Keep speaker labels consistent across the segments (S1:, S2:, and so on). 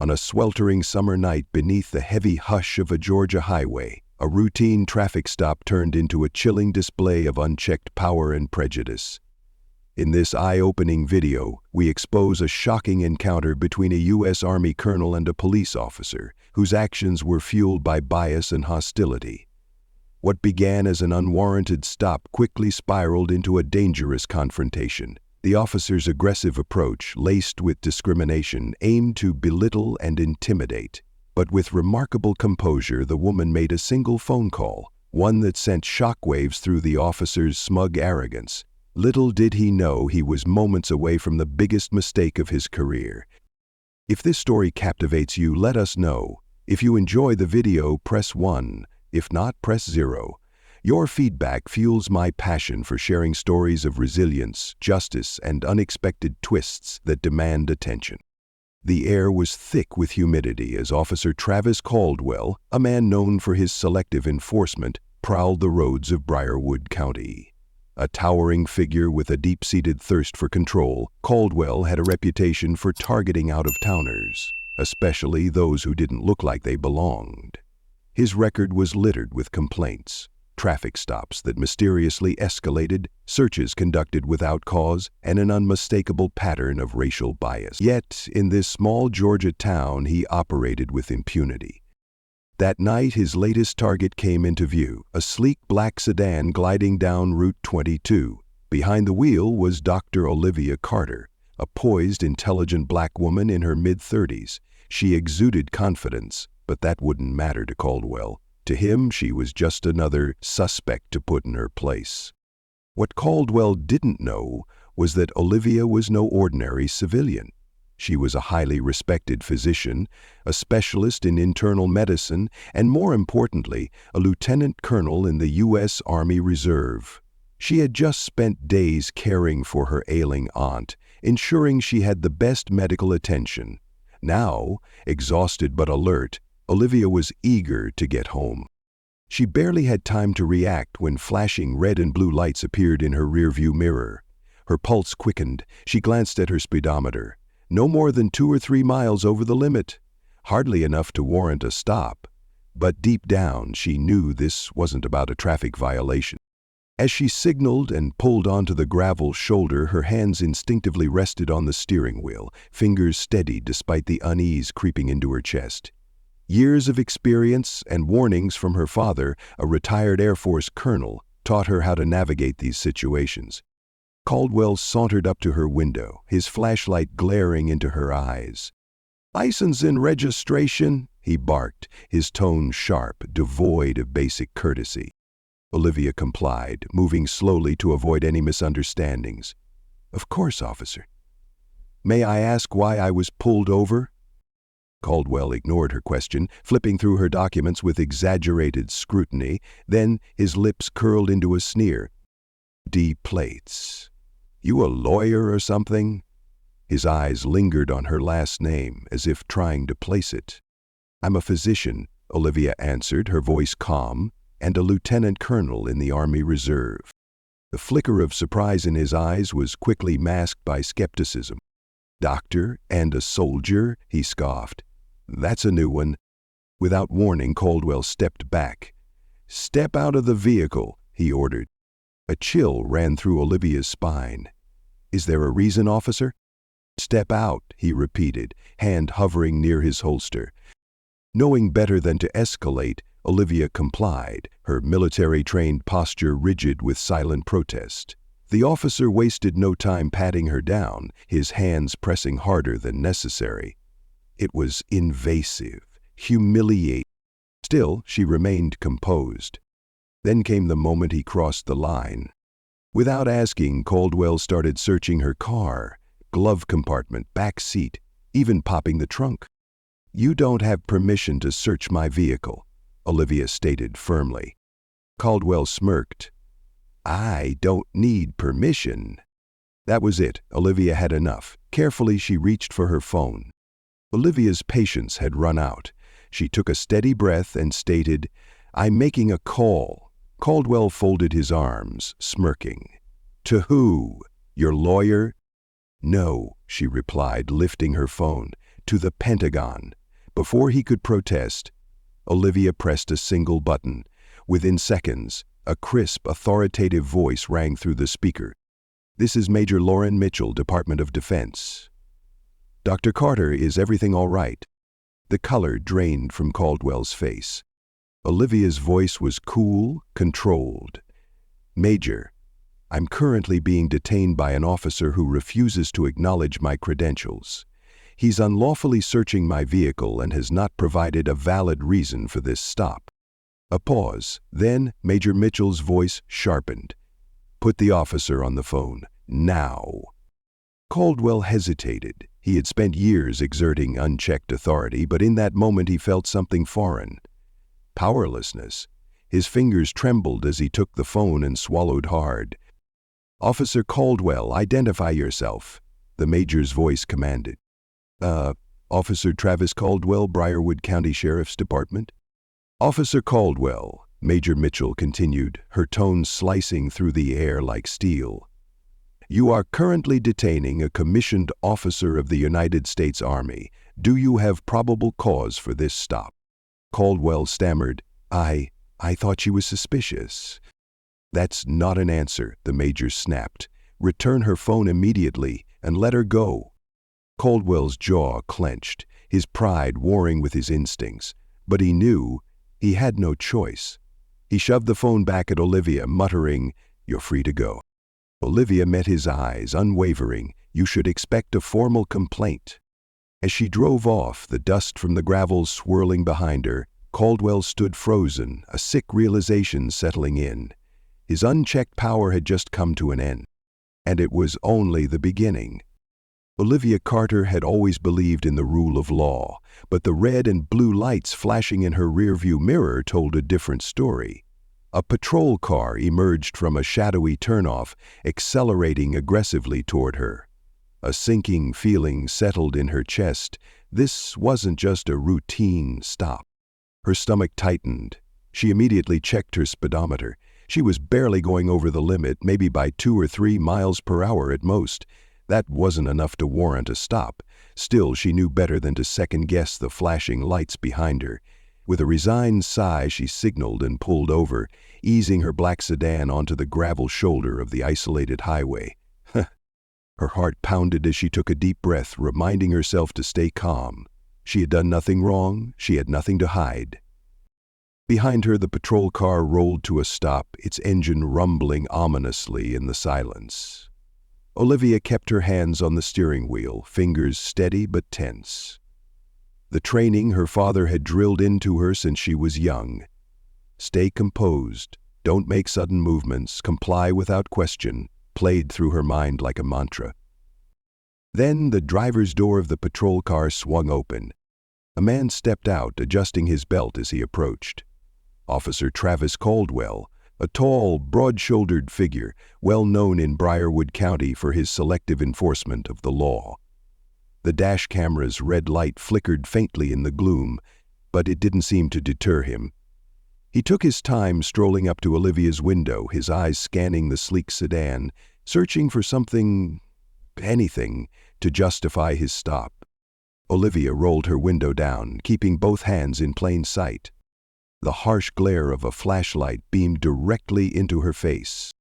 S1: On a sweltering summer night beneath the heavy hush of a Georgia highway, a routine traffic stop turned into a chilling display of unchecked power and prejudice. In this eye-opening video, we expose a shocking encounter between a U.S. Army colonel and a police officer, whose actions were fueled by bias and hostility. What began as an unwarranted stop quickly spiraled into a dangerous confrontation. The officer's aggressive approach, laced with discrimination, aimed to belittle and intimidate. But with remarkable composure, the woman made a single phone call, one that sent shockwaves through the officer's smug arrogance. Little did he know he was moments away from the biggest mistake of his career. If this story captivates you, let us know. If you enjoy the video, press 1. If not, press 0. Your feedback fuels my passion for sharing stories of resilience, justice, and unexpected twists that demand attention. The air was thick with humidity as Officer Travis Caldwell, a man known for his selective enforcement, prowled the roads of Briarwood County. A towering figure with a deep-seated thirst for control, Caldwell had a reputation for targeting out-of-towners, especially those who didn't look like they belonged. His record was littered with complaints, traffic stops that mysteriously escalated, searches conducted without cause, and an unmistakable pattern of racial bias. Yet, in this small Georgia town, he operated with impunity. That night, his latest target came into view, a sleek black sedan gliding down Route 22. Behind the wheel was Dr. Olivia Carter, a poised, intelligent black woman in her mid-30s. She exuded confidence, but that wouldn't matter to Caldwell. To him, she was just another suspect to put in her place. What Caldwell didn't know was that Olivia was no ordinary civilian. She was a highly respected physician, a specialist in internal medicine, and more importantly, a lieutenant colonel in the U.S. Army Reserve. She had just spent days caring for her ailing aunt, ensuring she had the best medical attention. Now, exhausted but alert, Olivia was eager to get home. She barely had time to react when flashing red and blue lights appeared in her rearview mirror. Her pulse quickened. She glanced at her speedometer. No more than 2 or 3 miles over the limit. Hardly enough to warrant a stop. But deep down, she knew this wasn't about a traffic violation. As she signaled and pulled onto the gravel shoulder, her hands instinctively rested on the steering wheel, fingers steady despite the unease creeping into her chest. Years of experience and warnings from her father, a retired Air Force colonel, taught her how to navigate these situations. Caldwell sauntered up to her window, his flashlight glaring into her eyes. "License and registration," he barked, his tone sharp, devoid of basic courtesy. Olivia complied, moving slowly to avoid any misunderstandings. "Of course, officer." "May I ask why I was pulled over?" Caldwell ignored her question, flipping through her documents with exaggerated scrutiny. Then his lips curled into a sneer. "D plates. You a lawyer or something?" His eyes lingered on her last name, as if trying to place it. "I'm a physician," Olivia answered, her voice calm, "and a lieutenant colonel in the Army Reserve." The flicker of surprise in his eyes was quickly masked by skepticism. "Doctor and a soldier?" he scoffed. "That's a new one." Without warning, Caldwell stepped back. "Step out of the vehicle," he ordered. A chill ran through Olivia's spine. "Is there a reason, officer?" "Step out," he repeated, hand hovering near his holster. Knowing better than to escalate, Olivia complied, her military-trained posture rigid with silent protest. The officer wasted no time patting her down, his hands pressing harder than necessary. It was invasive, humiliating. Still, she remained composed. Then came the moment he crossed the line. Without asking, Caldwell started searching her car, glove compartment, back seat, even popping the trunk. "You don't have permission to search my vehicle," Olivia stated firmly. Caldwell smirked. "I don't need permission." That was it. Olivia had enough. Carefully, she reached for her phone. Olivia's patience had run out. She took a steady breath and stated, "I'm making a call." Caldwell folded his arms, smirking. "To who? Your lawyer?" "No," she replied, lifting her phone. to the Pentagon. Before he could protest, Olivia pressed a single button. Within seconds, a crisp, authoritative voice rang through the speaker. "This is Major Lauren Mitchell, Department of Defense." "Dr. Carter, is everything all right?" The color drained from Caldwell's face. Olivia's voice was cool, controlled. "Major, I'm currently being detained by an officer who refuses to acknowledge my credentials. He's unlawfully searching my vehicle and has not provided a valid reason for this stop." A pause. Then Major Mitchell's voice sharpened. "Put the officer on the phone, now." Caldwell hesitated. He had spent years exerting unchecked authority, but in that moment he felt something foreign. Powerlessness. His fingers trembled as he took the phone and swallowed hard. "Officer Caldwell, identify yourself," the major's voice commanded. Officer Travis Caldwell, Briarwood County Sheriff's Department." "Officer Caldwell," Major Mitchell continued, her tone slicing through the air like steel. "You are currently detaining a commissioned officer of the United States Army. Do you have probable cause for this stop?" Caldwell stammered, I thought she was suspicious." "That's not an answer," the major snapped. "Return her phone immediately and let her go." Caldwell's jaw clenched, his pride warring with his instincts. But he knew he had no choice. He shoved the phone back at Olivia, muttering, "You're free to go." Olivia met his eyes, unwavering. "You should expect a formal complaint." As she drove off, the dust from the gravel swirling behind her, Caldwell stood frozen, a sick realization settling in. His unchecked power had just come to an end. And it was only the beginning. Olivia Carter had always believed in the rule of law, but the red and blue lights flashing in her rearview mirror told a different story. A patrol car emerged from a shadowy turnoff, accelerating aggressively toward her. A sinking feeling settled in her chest. This wasn't just a routine stop. Her stomach tightened. She immediately checked her speedometer. She was barely going over the limit, maybe by 2 or 3 miles per hour at most. That wasn't enough to warrant a stop. Still, she knew better than to second-guess the flashing lights behind her. With a resigned sigh, she signaled and pulled over, easing her black sedan onto the gravel shoulder of the isolated highway. Her heart pounded as she took a deep breath, reminding herself to stay calm. She had done nothing wrong. She had nothing to hide. Behind her, the patrol car rolled to a stop, its engine rumbling ominously in the silence. Olivia kept her hands on the steering wheel, fingers steady but tense. The training her father had drilled into her since she was young. Stay composed, don't make sudden movements, comply without question, played through her mind like a mantra. Then the driver's door of the patrol car swung open. A man stepped out, adjusting his belt as he approached. Officer Travis Caldwell, a tall, broad-shouldered figure, well known in Briarwood County for his selective enforcement of the law. The dash camera's red light flickered faintly in the gloom, but it didn't seem to deter him. He took his time strolling up to Olivia's window, his eyes scanning the sleek sedan, searching for something, anything, to justify his stop. Olivia rolled her window down, keeping both hands in plain sight. The harsh glare of a flashlight beamed directly into her face.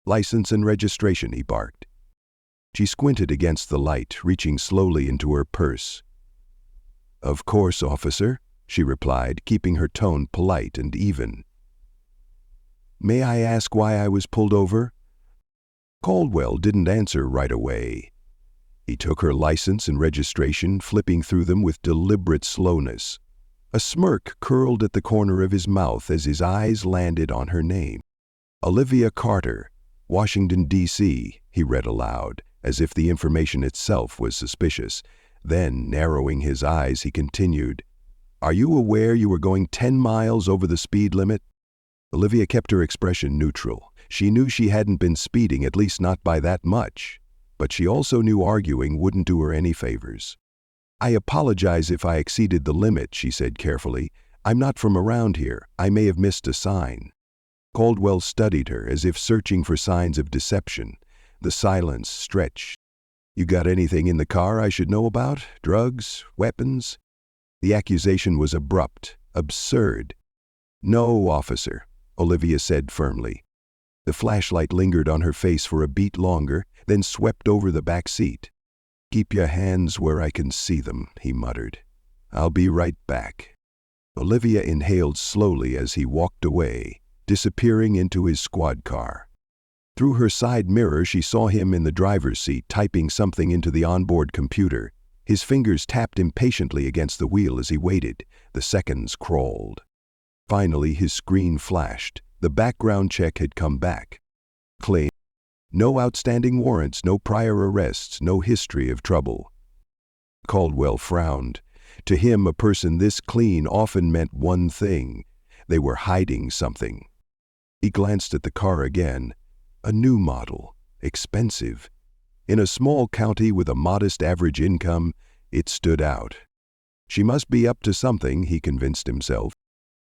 S1: "License and registration," he barked. She squinted against the light, reaching slowly into her purse. "Of course, officer," she replied, keeping her tone polite and even. "May I ask why I was pulled over?" Caldwell didn't answer right away. He took her license and registration, flipping through them with deliberate slowness. A smirk curled at the corner of his mouth as his eyes landed on her name. "Olivia Carter, Washington, D.C., he read aloud, as if the information itself was suspicious. Then, narrowing his eyes, he continued, "Are you aware you were going 10 miles over the speed limit?" Olivia kept her expression neutral. She knew she hadn't been speeding, at least not by that much. But she also knew arguing wouldn't do her any favors. "I apologize if I exceeded the limit," she said carefully. "I'm not from around here. I may have missed a sign." Caldwell studied her as if searching for signs of deception. The silence stretched. You got anything in the car I should know about? Drugs? Weapons? The accusation was abrupt, absurd. No, officer, Olivia said firmly. The flashlight lingered on her face for a beat longer, then swept over the back seat. Keep your hands where I can see them, he muttered. I'll be right back. Olivia inhaled slowly as he walked away, disappearing into his squad car. Through her side mirror, she saw him in the driver's seat typing something into the onboard computer. His fingers tapped impatiently against the wheel as he waited. The seconds crawled. Finally, his screen flashed. The background check had come back. Claim. No outstanding warrants, no prior arrests, no history of trouble. Caldwell frowned. To him, a person this clean often meant one thing. They were hiding something. He glanced at the car again. A new model. Expensive. In a small county with a modest average income, it stood out. She must be up to something, he convinced himself.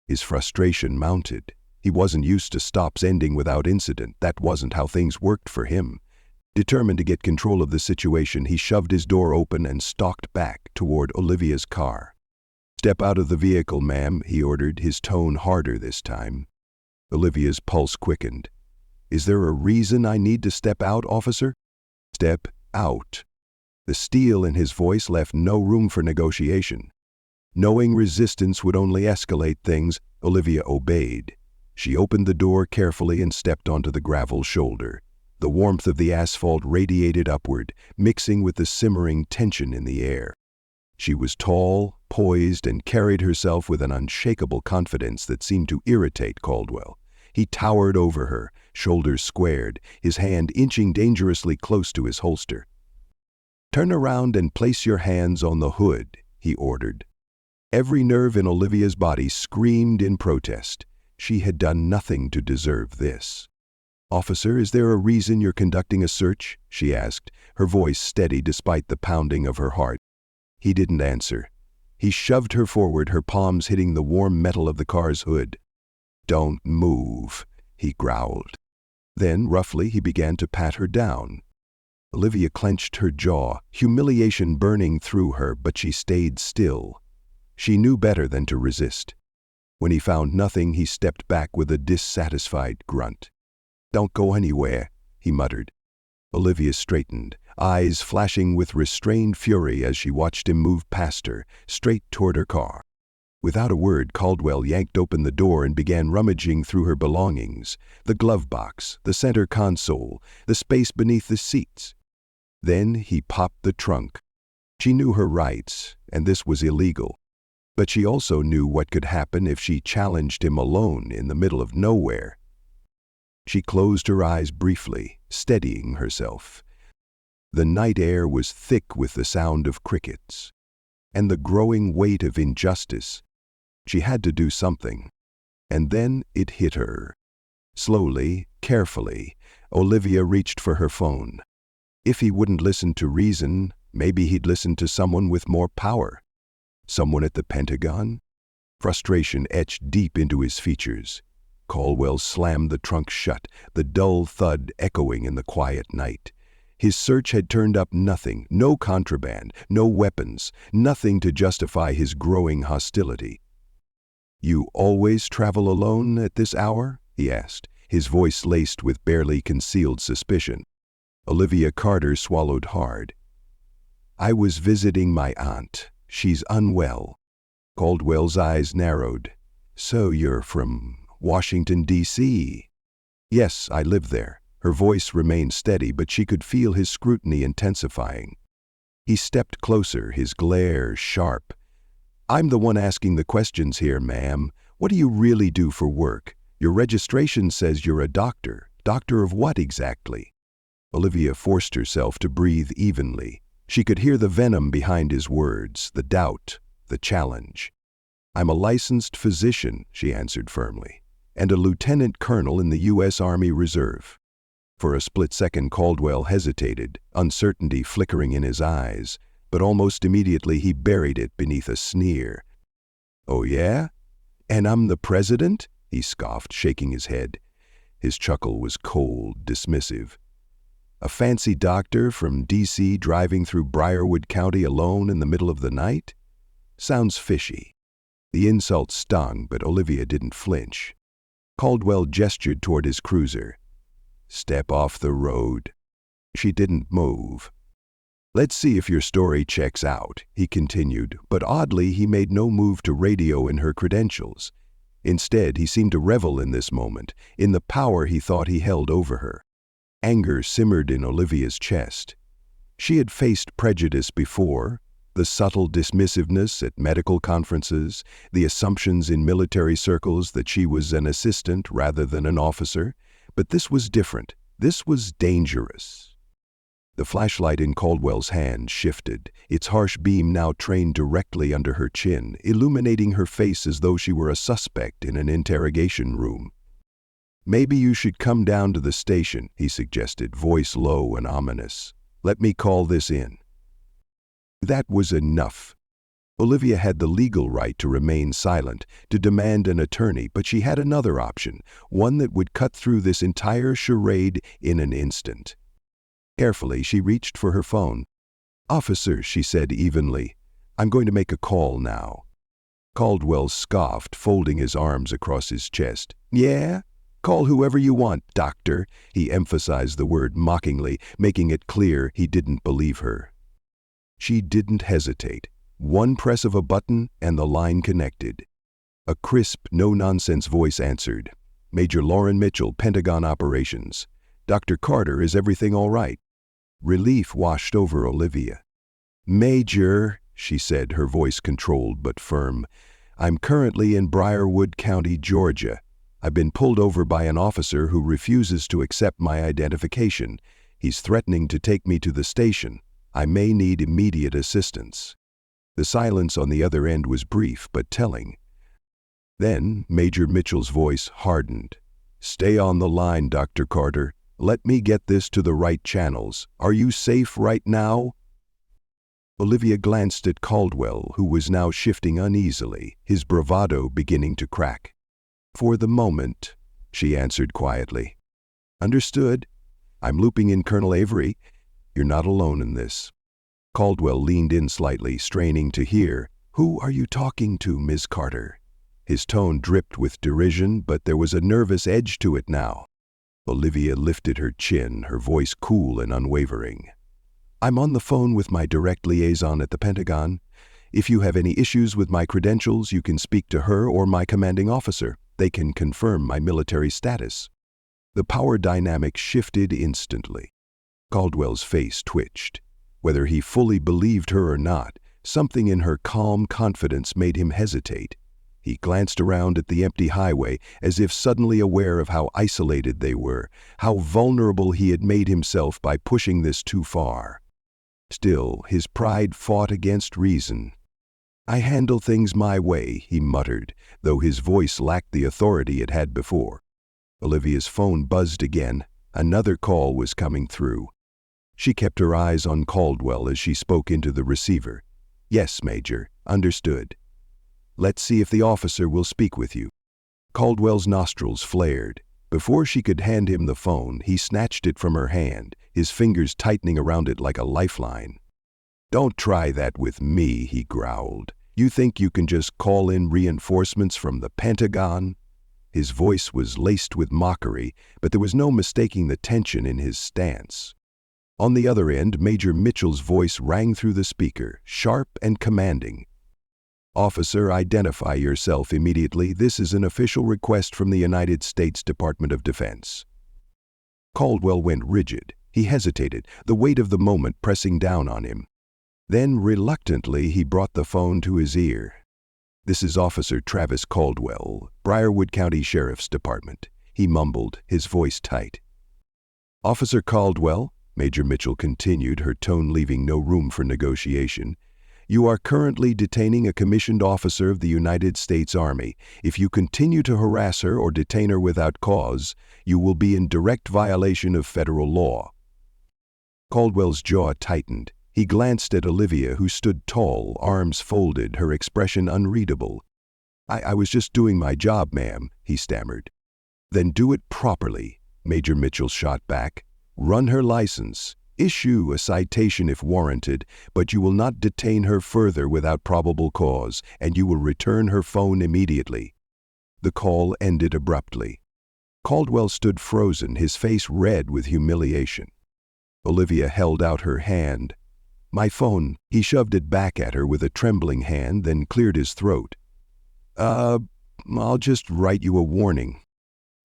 S1: His frustration mounted. He wasn't used to stops ending without incident. That wasn't how things worked for him. Determined to get control of the situation, he shoved his door open and stalked back toward Olivia's car. Step out of the vehicle, ma'am, he ordered, his tone harder this time. Olivia's pulse quickened. Is there a reason I need to step out, officer? Step out. The steel in his voice left no room for negotiation. Knowing resistance would only escalate things, Olivia obeyed. She opened the door carefully and stepped onto the gravel shoulder. The warmth of the asphalt radiated upward, mixing with the simmering tension in the air. She was tall, poised, and carried herself with an unshakable confidence that seemed to irritate Caldwell. He towered over her, shoulders squared, his hand inching dangerously close to his holster. Turn around and place your hands on the hood, he ordered. Every nerve in Olivia's body screamed in protest. She had done nothing to deserve this. Officer, is there a reason you're conducting a search? She asked, her voice steady despite the pounding of her heart. He didn't answer. He shoved her forward, her palms hitting the warm metal of the car's hood. Don't move, he growled. Then, roughly, he began to pat her down. Olivia clenched her jaw, humiliation burning through her, but she stayed still. She knew better than to resist. When he found nothing, he stepped back with a dissatisfied grunt. Don't go anywhere, he muttered. Olivia straightened, eyes flashing with restrained fury as she watched him move past her, straight toward her car. Without a word, Caldwell yanked open the door and began rummaging through her belongings, the glove box, the center console, the space beneath the seats. Then he popped the trunk. She knew her rights, and this was illegal. But she also knew what could happen if she challenged him alone in the middle of nowhere. She closed her eyes briefly, steadying herself. The night air was thick with the sound of crickets, and the growing weight of injustice. She had to do something. And then it hit her. Slowly, carefully, Olivia reached for her phone. If he wouldn't listen to reason, maybe he'd listen to someone with more power. Someone at the Pentagon? Frustration etched deep into his features. Caldwell slammed the trunk shut, the dull thud echoing in the quiet night. His search had turned up nothing, no contraband, no weapons, nothing to justify his growing hostility. You always travel alone at this hour? He asked, his voice laced with barely concealed suspicion. Olivia Carter swallowed hard. I was visiting my aunt. She's unwell. Caldwell's eyes narrowed. So you're from Washington, D.C.? Yes, I live there. Her voice remained steady, but she could feel his scrutiny intensifying. He stepped closer, his glare sharp. I'm the one asking the questions here, ma'am. What do you really do for work? Your registration says you're a doctor. Doctor of what exactly? Olivia forced herself to breathe evenly. She could hear the venom behind his words, the doubt, the challenge. I'm a licensed physician, she answered firmly, and a lieutenant colonel in the U.S. Army Reserve. For a split second, Caldwell hesitated, uncertainty flickering in his eyes, but almost immediately he buried it beneath a sneer. Oh yeah? And I'm the president? He scoffed, shaking his head. His chuckle was cold, dismissive. A fancy doctor from D.C. driving through Briarwood County alone in the middle of the night? Sounds fishy. The insult stung, but Olivia didn't flinch. Caldwell gestured toward his cruiser. "Step off the road." She didn't move. "Let's see if your story checks out," he continued, but oddly he made no move to radio in her credentials. Instead, he seemed to revel in this moment, in the power he thought he held over her. Anger simmered in Olivia's chest. She had faced prejudice before, the subtle dismissiveness at medical conferences, the assumptions in military circles that she was an assistant rather than an officer, but this was different. This was dangerous. The flashlight in Caldwell's hand shifted, its harsh beam now trained directly under her chin, illuminating her face as though she were a suspect in an interrogation room. "Maybe you should come down to the station," he suggested, voice low and ominous. "Let me call this in." That was enough. Olivia had the legal right to remain silent, to demand an attorney, but she had another option, one that would cut through this entire charade in an instant. Carefully, she reached for her phone. "Officer," she said evenly, "I'm going to make a call now." Caldwell scoffed, folding his arms across his chest. "Yeah? Call whoever you want, doctor." He emphasized the word mockingly, making it clear he didn't believe her. She didn't hesitate. One press of a button and the line connected. A crisp, no-nonsense voice answered. "Major Lauren Mitchell, Pentagon Operations. Dr. Carter, is everything all right?" Relief washed over Olivia. "Major," she said, her voice controlled but firm, "I'm currently in Briarwood County, Georgia. I've been pulled over by an officer who refuses to accept my identification. He's threatening to take me to the station. I may need immediate assistance." The silence on the other end was brief but telling. Then Major Mitchell's voice hardened. "Stay on the line, Dr. Carter. Let me get this to the right channels. Are you safe right now?" Olivia glanced at Caldwell, who was now shifting uneasily, his bravado beginning to crack. "For the moment," she answered quietly. "Understood. I'm looping in Colonel Avery. You're not alone in this." Caldwell leaned in slightly, straining to hear. "Who are you talking to, Ms. Carter?" His tone dripped with derision, but there was a nervous edge to it now. Olivia lifted her chin, her voice cool and unwavering. "I'm on the phone with my direct liaison at the Pentagon. If you have any issues with my credentials, you can speak to her or my commanding officer. They can confirm my military status." The power dynamic shifted instantly. Caldwell's face twitched. Whether he fully believed her or not, something in her calm confidence made him hesitate. He glanced around at the empty highway, as if suddenly aware of how isolated they were, how vulnerable he had made himself by pushing this too far. Still, his pride fought against reason. "I handle things my way," he muttered, though his voice lacked the authority it had before. Olivia's phone buzzed again. Another call was coming through. She kept her eyes on Caldwell as she spoke into the receiver. "Yes, Major. Understood. Let's see if the officer will speak with you." Caldwell's nostrils flared. Before she could hand him the phone, he snatched it from her hand, his fingers tightening around it like a lifeline. "Don't try that with me," he growled. "You think you can just call in reinforcements from the Pentagon?" His voice was laced with mockery, but there was no mistaking the tension in his stance. On the other end, Major Mitchell's voice rang through the speaker, sharp and commanding. "Officer, identify yourself immediately. This is an official request from the United States Department of Defense." Caldwell went rigid. He hesitated, the weight of the moment pressing down on him. Then, reluctantly, he brought the phone to his ear. "This is Officer Travis Caldwell, Briarwood County Sheriff's Department," he mumbled, his voice tight. "Officer Caldwell," Major Mitchell continued, her tone leaving no room for negotiation, "you are currently detaining a commissioned officer of the United States Army. If you continue to harass her or detain her without cause, you will be in direct violation of federal law." Caldwell's jaw tightened. He glanced at Olivia, who stood tall, arms folded, her expression unreadable. I was just doing my job, ma'am," he stammered. "Then do it properly," Major Mitchell shot back. Run her license. Issue a citation if warranted, but you will not detain her further without probable cause, and you will return her phone immediately." The call ended abruptly. Caldwell stood frozen, his face red with humiliation. Olivia held out her hand. "My phone." He shoved it back at her with a trembling hand, then cleared his throat. I'll just write you a warning."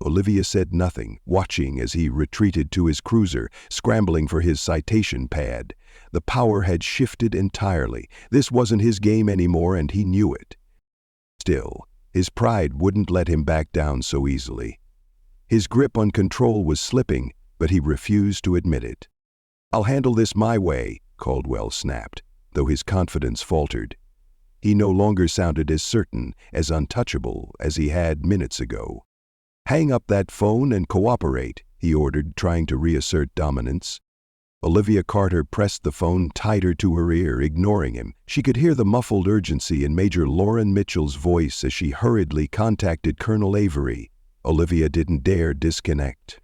S1: Olivia said nothing, watching as he retreated to his cruiser, scrambling for his citation pad. The power had shifted entirely. This wasn't his game anymore, and he knew it. Still, his pride wouldn't let him back down so easily. His grip on control was slipping, but he refused to admit it. "I'll handle this my way," Caldwell snapped, though his confidence faltered. He no longer sounded as certain, as untouchable as he had minutes ago. "Hang up that phone and cooperate," he ordered, trying to reassert dominance. Olivia Carter pressed the phone tighter to her ear, ignoring him. She could hear the muffled urgency in Major Lauren Mitchell's voice as she hurriedly contacted Colonel Avery. Olivia didn't dare disconnect.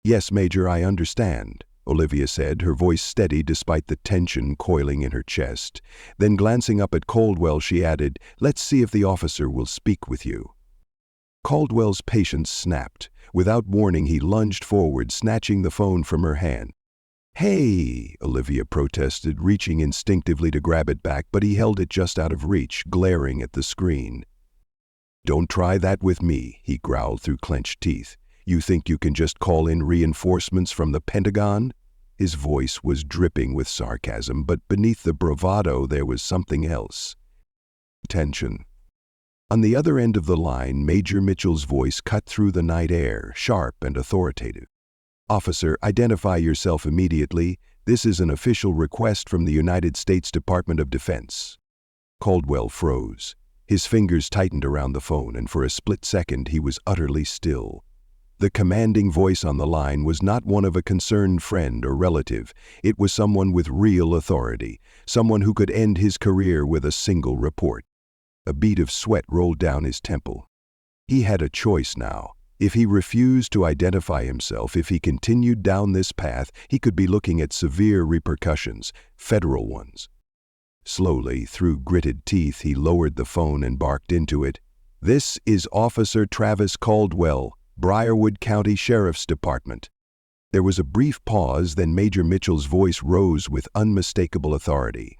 S1: "Yes, Major, I understand," Olivia said, her voice steady despite the tension coiling in her chest. Then glancing up at Caldwell, she added, "Let's see if the officer will speak with you." Caldwell's patience snapped. Without warning, he lunged forward, snatching the phone from her hand. "Hey," Olivia protested, reaching instinctively to grab it back, but he held it just out of reach, glaring at the screen. "Don't try that with me," he growled through clenched teeth. "You think you can just call in reinforcements from the Pentagon?" His voice was dripping with sarcasm, but beneath the bravado there was something else. Tension. On the other end of the line, Major Mitchell's voice cut through the night air, sharp and authoritative. "Officer, identify yourself immediately. This is an official request from the United States Department of Defense." Caldwell froze. His fingers tightened around the phone, and for a split second he was utterly still. The commanding voice on the line was not one of a concerned friend or relative. It was someone with real authority, someone who could end his career with a single report. A bead of sweat rolled down his temple. He had a choice now. If he refused to identify himself, if he continued down this path, he could be looking at severe repercussions, federal ones. Slowly, through gritted teeth, he lowered the phone and barked into it. "This is Officer Travis Caldwell, Briarwood County Sheriff's Department." There was a brief pause, then Major Mitchell's voice rose with unmistakable authority.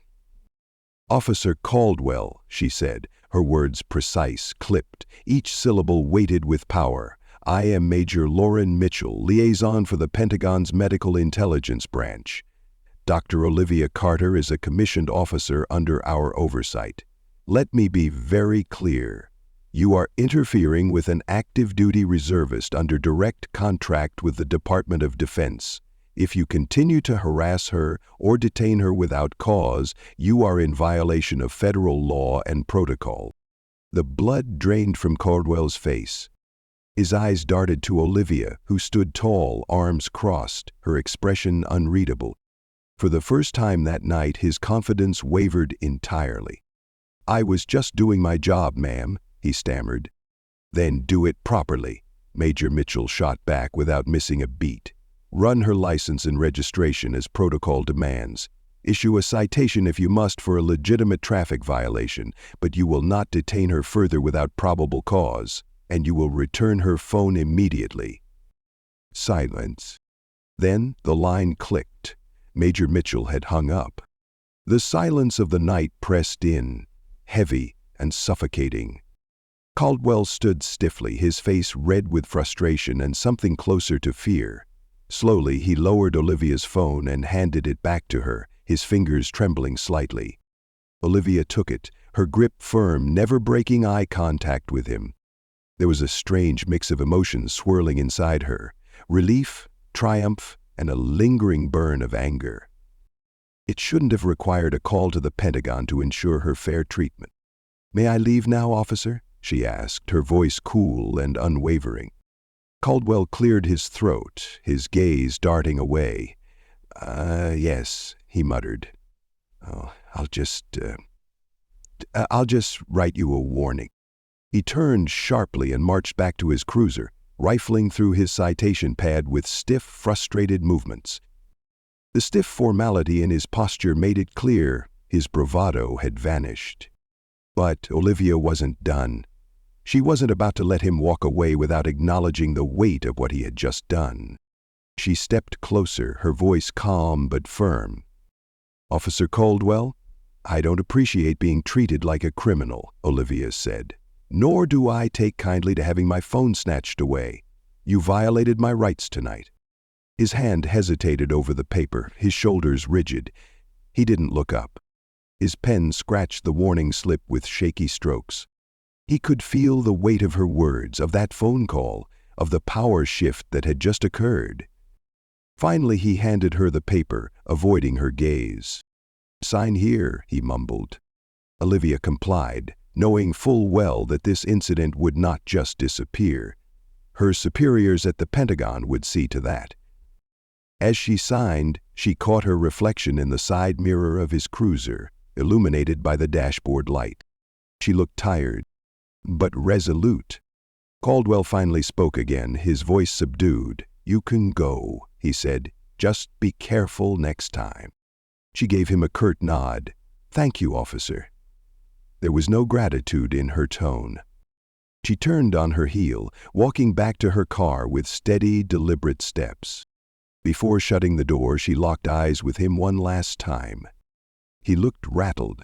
S1: "Officer Caldwell," she said, her words precise, clipped, each syllable weighted with power. "I am Major Lauren Mitchell, liaison for the Pentagon's Medical Intelligence Branch. Dr. Olivia Carter is a commissioned officer under our oversight. Let me be very clear. You are interfering with an active-duty reservist under direct contract with the Department of Defense. If you continue to harass her or detain her without cause, you are in violation of federal law and protocol." The blood drained from Caldwell's face. His eyes darted to Olivia, who stood tall, arms crossed, her expression unreadable. For the first time that night, his confidence wavered entirely. "I was just doing my job, ma'am," he stammered. "Then do it properly," Major Mitchell shot back without missing a beat. "Run her license and registration as protocol demands. Issue a citation if you must for a legitimate traffic violation, but you will not detain her further without probable cause, and you will return her phone immediately." Silence. Then the line clicked. Major Mitchell had hung up. The silence of the night pressed in, heavy and suffocating. Caldwell stood stiffly, his face red with frustration and something closer to fear. Slowly, he lowered Olivia's phone and handed it back to her, his fingers trembling slightly. Olivia took it, her grip firm, never breaking eye contact with him. There was a strange mix of emotions swirling inside her: relief, triumph, and a lingering burn of anger. It shouldn't have required a call to the Pentagon to ensure her fair treatment. "May I leave now, officer?" she asked, her voice cool and unwavering. Caldwell cleared his throat, his gaze darting away. Yes," he muttered. "Oh, I'll just write you a warning." He turned sharply and marched back to his cruiser, rifling through his citation pad with stiff, frustrated movements. The stiff formality in his posture made it clear his bravado had vanished. But Olivia wasn't done. She wasn't about to let him walk away without acknowledging the weight of what he had just done. She stepped closer, her voice calm but firm. "Officer Caldwell, I don't appreciate being treated like a criminal," Olivia said. "Nor do I take kindly to having my phone snatched away. You violated my rights tonight." His hand hesitated over the paper, his shoulders rigid. He didn't look up. His pen scratched the warning slip with shaky strokes. He could feel the weight of her words, of that phone call, of the power shift that had just occurred. Finally, he handed her the paper, avoiding her gaze. "Sign here," he mumbled. Olivia complied, knowing full well that this incident would not just disappear. Her superiors at the Pentagon would see to that. As she signed, she caught her reflection in the side mirror of his cruiser, illuminated by the dashboard light. She looked tired, but resolute. Caldwell finally spoke again, his voice subdued. "You can go," he said. "Just be careful next time." She gave him a curt nod. "Thank you, officer." There was no gratitude in her tone. She turned on her heel, walking back to her car with steady, deliberate steps. Before shutting the door, she locked eyes with him one last time. He looked rattled,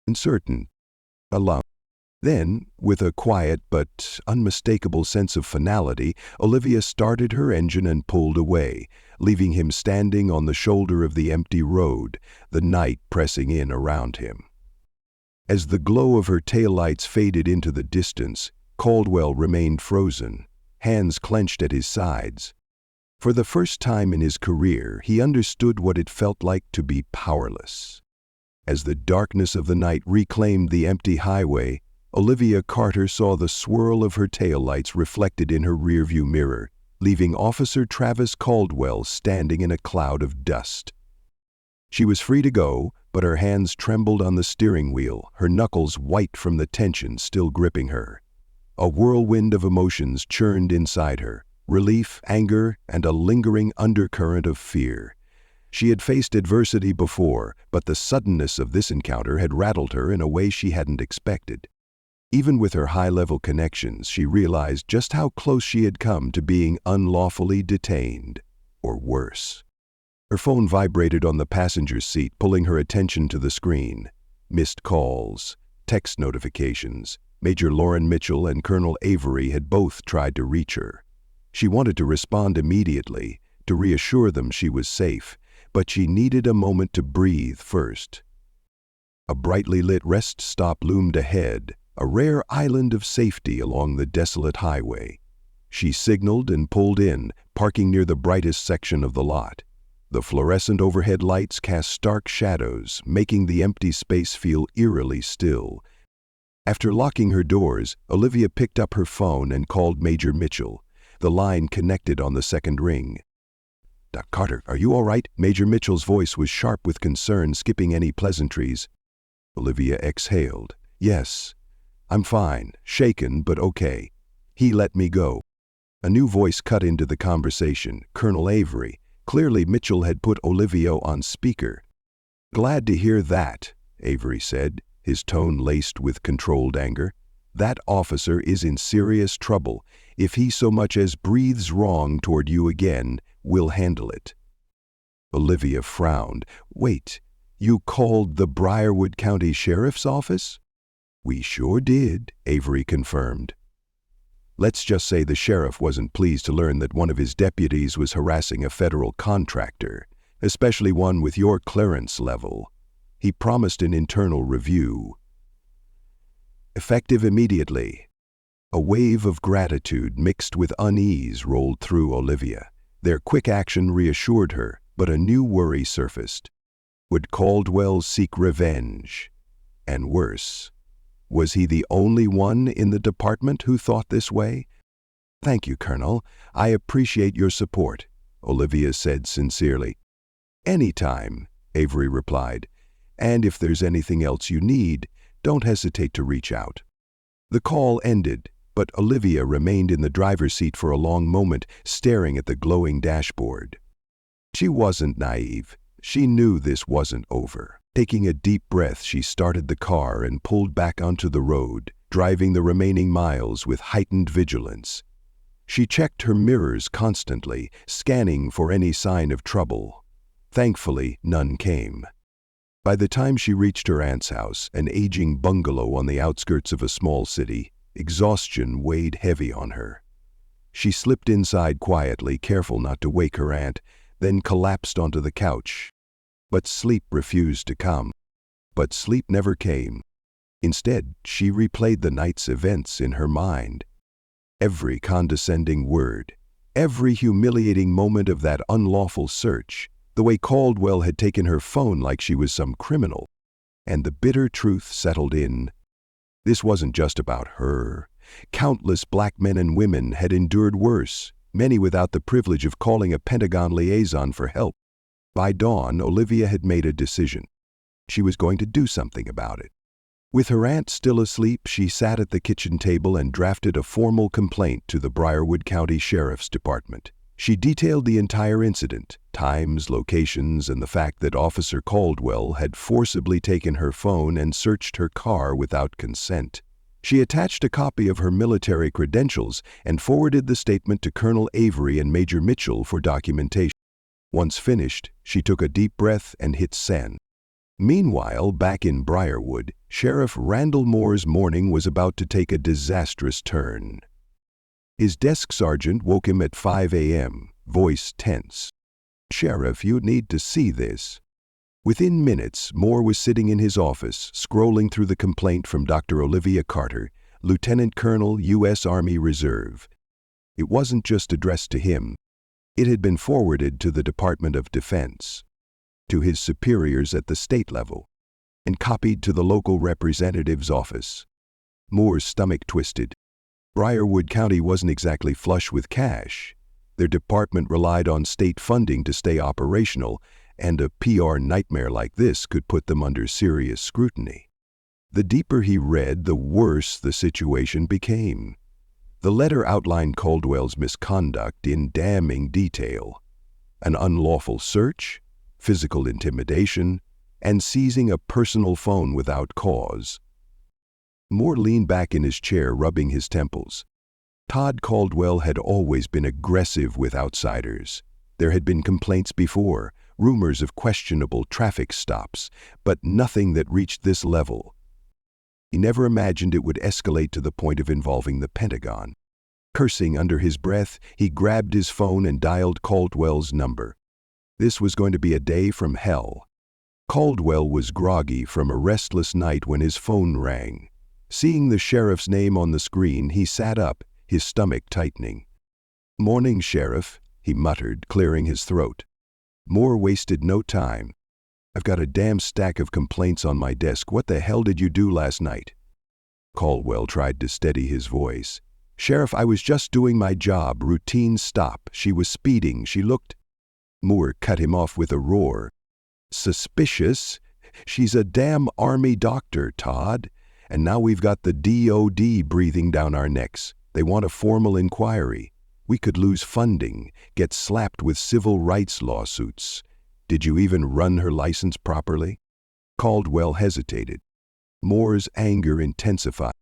S1: uncertain, alone. Then, with a quiet but unmistakable sense of finality, Olivia started her engine and pulled away, leaving him standing on the shoulder of the empty road, the night pressing in around him. As the glow of her taillights faded into the distance, Caldwell remained frozen, hands clenched at his sides. For the first time in his career, he understood what it felt like to be powerless. As the darkness of the night reclaimed the empty highway, Olivia Carter saw the swirl of her taillights reflected in her rearview mirror, leaving Officer Travis Caldwell standing in a cloud of dust. She was free to go, but her hands trembled on the steering wheel, her knuckles white from the tension still gripping her. A whirlwind of emotions churned inside her, relief, anger, and a lingering undercurrent of fear. She had faced adversity before, but the suddenness of this encounter had rattled her in a way she hadn't expected. Even with her high-level connections, she realized just how close she had come to being unlawfully detained, or worse. Her phone vibrated on the passenger seat, pulling her attention to the screen. Missed calls, text notifications. Major Lauren Mitchell and Colonel Avery had both tried to reach her. She wanted to respond immediately, to reassure them she was safe, but she needed a moment to breathe first. A brightly lit rest stop loomed ahead, a rare island of safety along the desolate highway. She signaled and pulled in, parking near the brightest section of the lot. The fluorescent overhead lights cast stark shadows, making the empty space feel eerily still. After locking her doors, Olivia picked up her phone and called Major Mitchell. The line connected on the second ring. "Doc Carter, are you all right?" Major Mitchell's voice was sharp with concern, skipping any pleasantries. Olivia exhaled. "Yes, I'm fine, shaken, but okay. He let me go." A new voice cut into the conversation, Colonel Avery. Clearly Mitchell had put Olivia on speaker. "Glad to hear that," Avery said, his tone laced with controlled anger. "That officer is in serious trouble. If he so much as breathes wrong toward you again, we'll handle it." Olivia frowned. "Wait, you called the Briarwood County Sheriff's Office?" "We sure did," Avery confirmed. Let's just say the sheriff wasn't pleased to learn that one of his deputies was harassing a federal contractor, especially one with your clearance level. He promised an internal review. Effective immediately. A wave of gratitude mixed with unease rolled through Olivia. Their quick action reassured her, but a new worry surfaced. Would Caldwell seek revenge? And worse, was he the only one in the department who thought this way? "Thank you, Colonel. I appreciate your support," Olivia said sincerely. "Anytime," Avery replied. "And if there's anything else you need, don't hesitate to reach out." The call ended, but Olivia remained in the driver's seat for a long moment, staring at the glowing dashboard. She wasn't naive. She knew this wasn't over. Taking a deep breath, she started the car and pulled back onto the road, driving the remaining miles with heightened vigilance. She checked her mirrors constantly, scanning for any sign of trouble. Thankfully, none came. By the time she reached her aunt's house, an aging bungalow on the outskirts of a small city, exhaustion weighed heavy on her. She slipped inside quietly, careful not to wake her aunt, then collapsed onto the couch. But sleep refused to come. But sleep never came. Instead, she replayed the night's events in her mind. Every condescending word, every humiliating moment of that unlawful search, the way Caldwell had taken her phone like she was some criminal. And the bitter truth settled in. This wasn't just about her. Countless black men and women had endured worse, many without the privilege of calling a Pentagon liaison for help. By dawn, Olivia had made a decision. She was going to do something about it. With her aunt still asleep, she sat at the kitchen table and drafted a formal complaint to the Briarwood County Sheriff's Department. She detailed the entire incident, times, locations, and the fact that Officer Caldwell had forcibly taken her phone and searched her car without consent. She attached a copy of her military credentials and forwarded the statement to Colonel Avery and Major Mitchell for documentation. Once finished, she took a deep breath and hit send. Meanwhile, back in Briarwood, Sheriff Randall Moore's morning was about to take a disastrous turn. His desk sergeant woke him at 5 a.m., voice tense. "Sheriff, you need to see this." Within minutes, Moore was sitting in his office, scrolling through the complaint from Dr. Olivia Carter, Lieutenant Colonel, U.S. Army Reserve. It wasn't just addressed to him. It had been forwarded to the Department of Defense, to his superiors at the state level, and copied to the local representative's office. Moore's stomach twisted. Briarwood County wasn't exactly flush with cash. Their department relied on state funding to stay operational, and a PR nightmare like this could put them under serious scrutiny. The deeper he read, the worse the situation became. The letter outlined Caldwell's misconduct in damning detail. An unlawful search, physical intimidation, and seizing a personal phone without cause. Moore leaned back in his chair, rubbing his temples. Todd Caldwell had always been aggressive with outsiders. There had been complaints before, rumors of questionable traffic stops, but nothing that reached this level. He never imagined it would escalate to the point of involving the Pentagon. Cursing under his breath, he grabbed his phone and dialed Caldwell's number. This was going to be a day from hell. Caldwell was groggy from a restless night when his phone rang. Seeing the sheriff's name on the screen, he sat up, his stomach tightening. "Morning, Sheriff," he muttered, clearing his throat. Moore wasted no time. "I've got a damn stack of complaints on my desk. What the hell did you do last night?" Caldwell tried to steady his voice. "Sheriff, I was just doing my job. Routine stop. She was speeding. She looked—" Moore cut him off with a roar. "Suspicious? She's a damn Army doctor, Todd. And now we've got the DOD breathing down our necks. They want a formal inquiry. We could lose funding, get slapped with civil rights lawsuits. Did you even run her license properly?" Caldwell hesitated. Moore's anger intensified.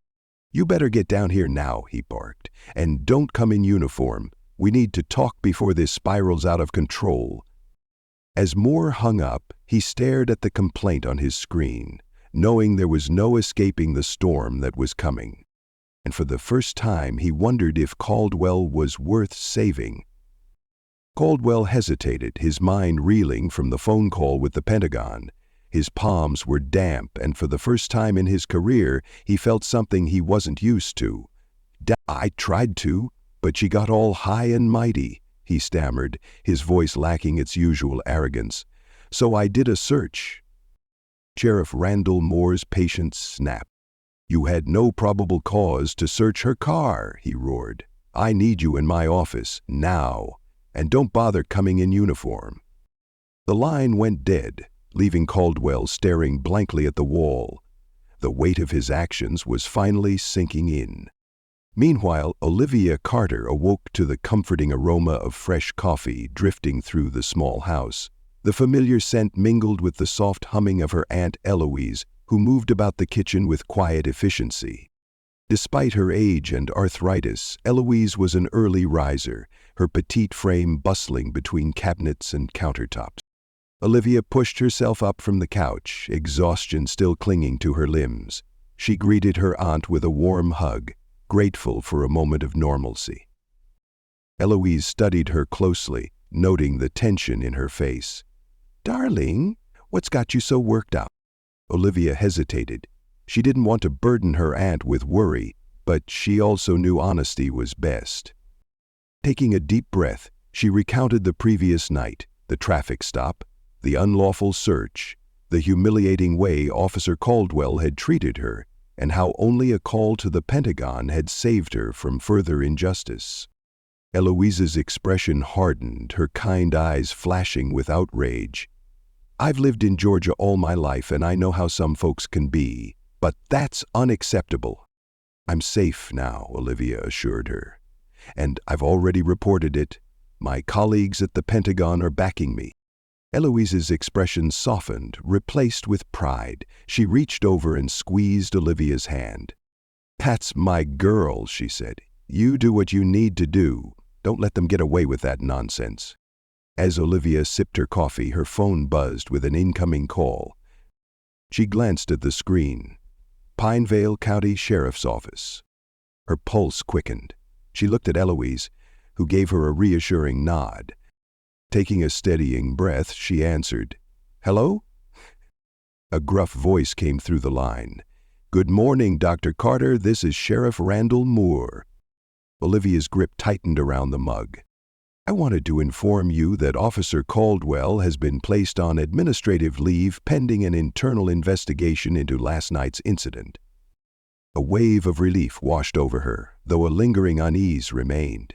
S1: "You better get down here now," he barked, "and don't come in uniform. We need to talk before this spirals out of control." As Moore hung up, he stared at the complaint on his screen, knowing there was no escaping the storm that was coming. And for the first time, he wondered if Caldwell was worth saving. Caldwell hesitated, his mind reeling from the phone call with the Pentagon. His palms were damp, and for the first time in his career, he felt something he wasn't used to. "I tried to, but she got all high and mighty," he stammered, his voice lacking its usual arrogance. "So I did a search." Sheriff Randall Moore's patience snapped. "You had no probable cause to search her car," he roared. "I need you in my office, now, and don't bother coming in uniform." The line went dead, leaving Caldwell staring blankly at the wall. The weight of his actions was finally sinking in. Meanwhile, Olivia Carter awoke to the comforting aroma of fresh coffee drifting through the small house. The familiar scent mingled with the soft humming of her Aunt Eloise, who moved about the kitchen with quiet efficiency. Despite her age and arthritis, Eloise was an early riser, her petite frame bustling between cabinets and countertops. Olivia pushed herself up from the couch, exhaustion still clinging to her limbs. She greeted her aunt with a warm hug, grateful for a moment of normalcy. Eloise studied her closely, noting the tension in her face. "Darling, what's got you so worked up?" Olivia hesitated. She didn't want to burden her aunt with worry, but she also knew honesty was best. Taking a deep breath, she recounted the previous night, the traffic stop, the unlawful search, the humiliating way Officer Caldwell had treated her, and how only a call to the Pentagon had saved her from further injustice. Eloise's expression hardened, her kind eyes flashing with outrage. "I've lived in Georgia all my life and I know how some folks can be, but that's unacceptable." "I'm safe now," Olivia assured her. "And I've already reported it. My colleagues at the Pentagon are backing me." Eloise's expression softened, replaced with pride. She reached over and squeezed Olivia's hand. "That's my girl," she said. "You do what you need to do. Don't let them get away with that nonsense." As Olivia sipped her coffee, her phone buzzed with an incoming call. She glanced at the screen. Pinevale County Sheriff's Office. Her pulse quickened. She looked at Eloise, who gave her a reassuring nod. Taking a steadying breath, she answered, "Hello?" A gruff voice came through the line. "Good morning, Dr. Carter. This is Sheriff Randall Moore." Olivia's grip tightened around the mug. "I wanted to inform you that Officer Caldwell has been placed on administrative leave pending an internal investigation into last night's incident." A wave of relief washed over her, though a lingering unease remained.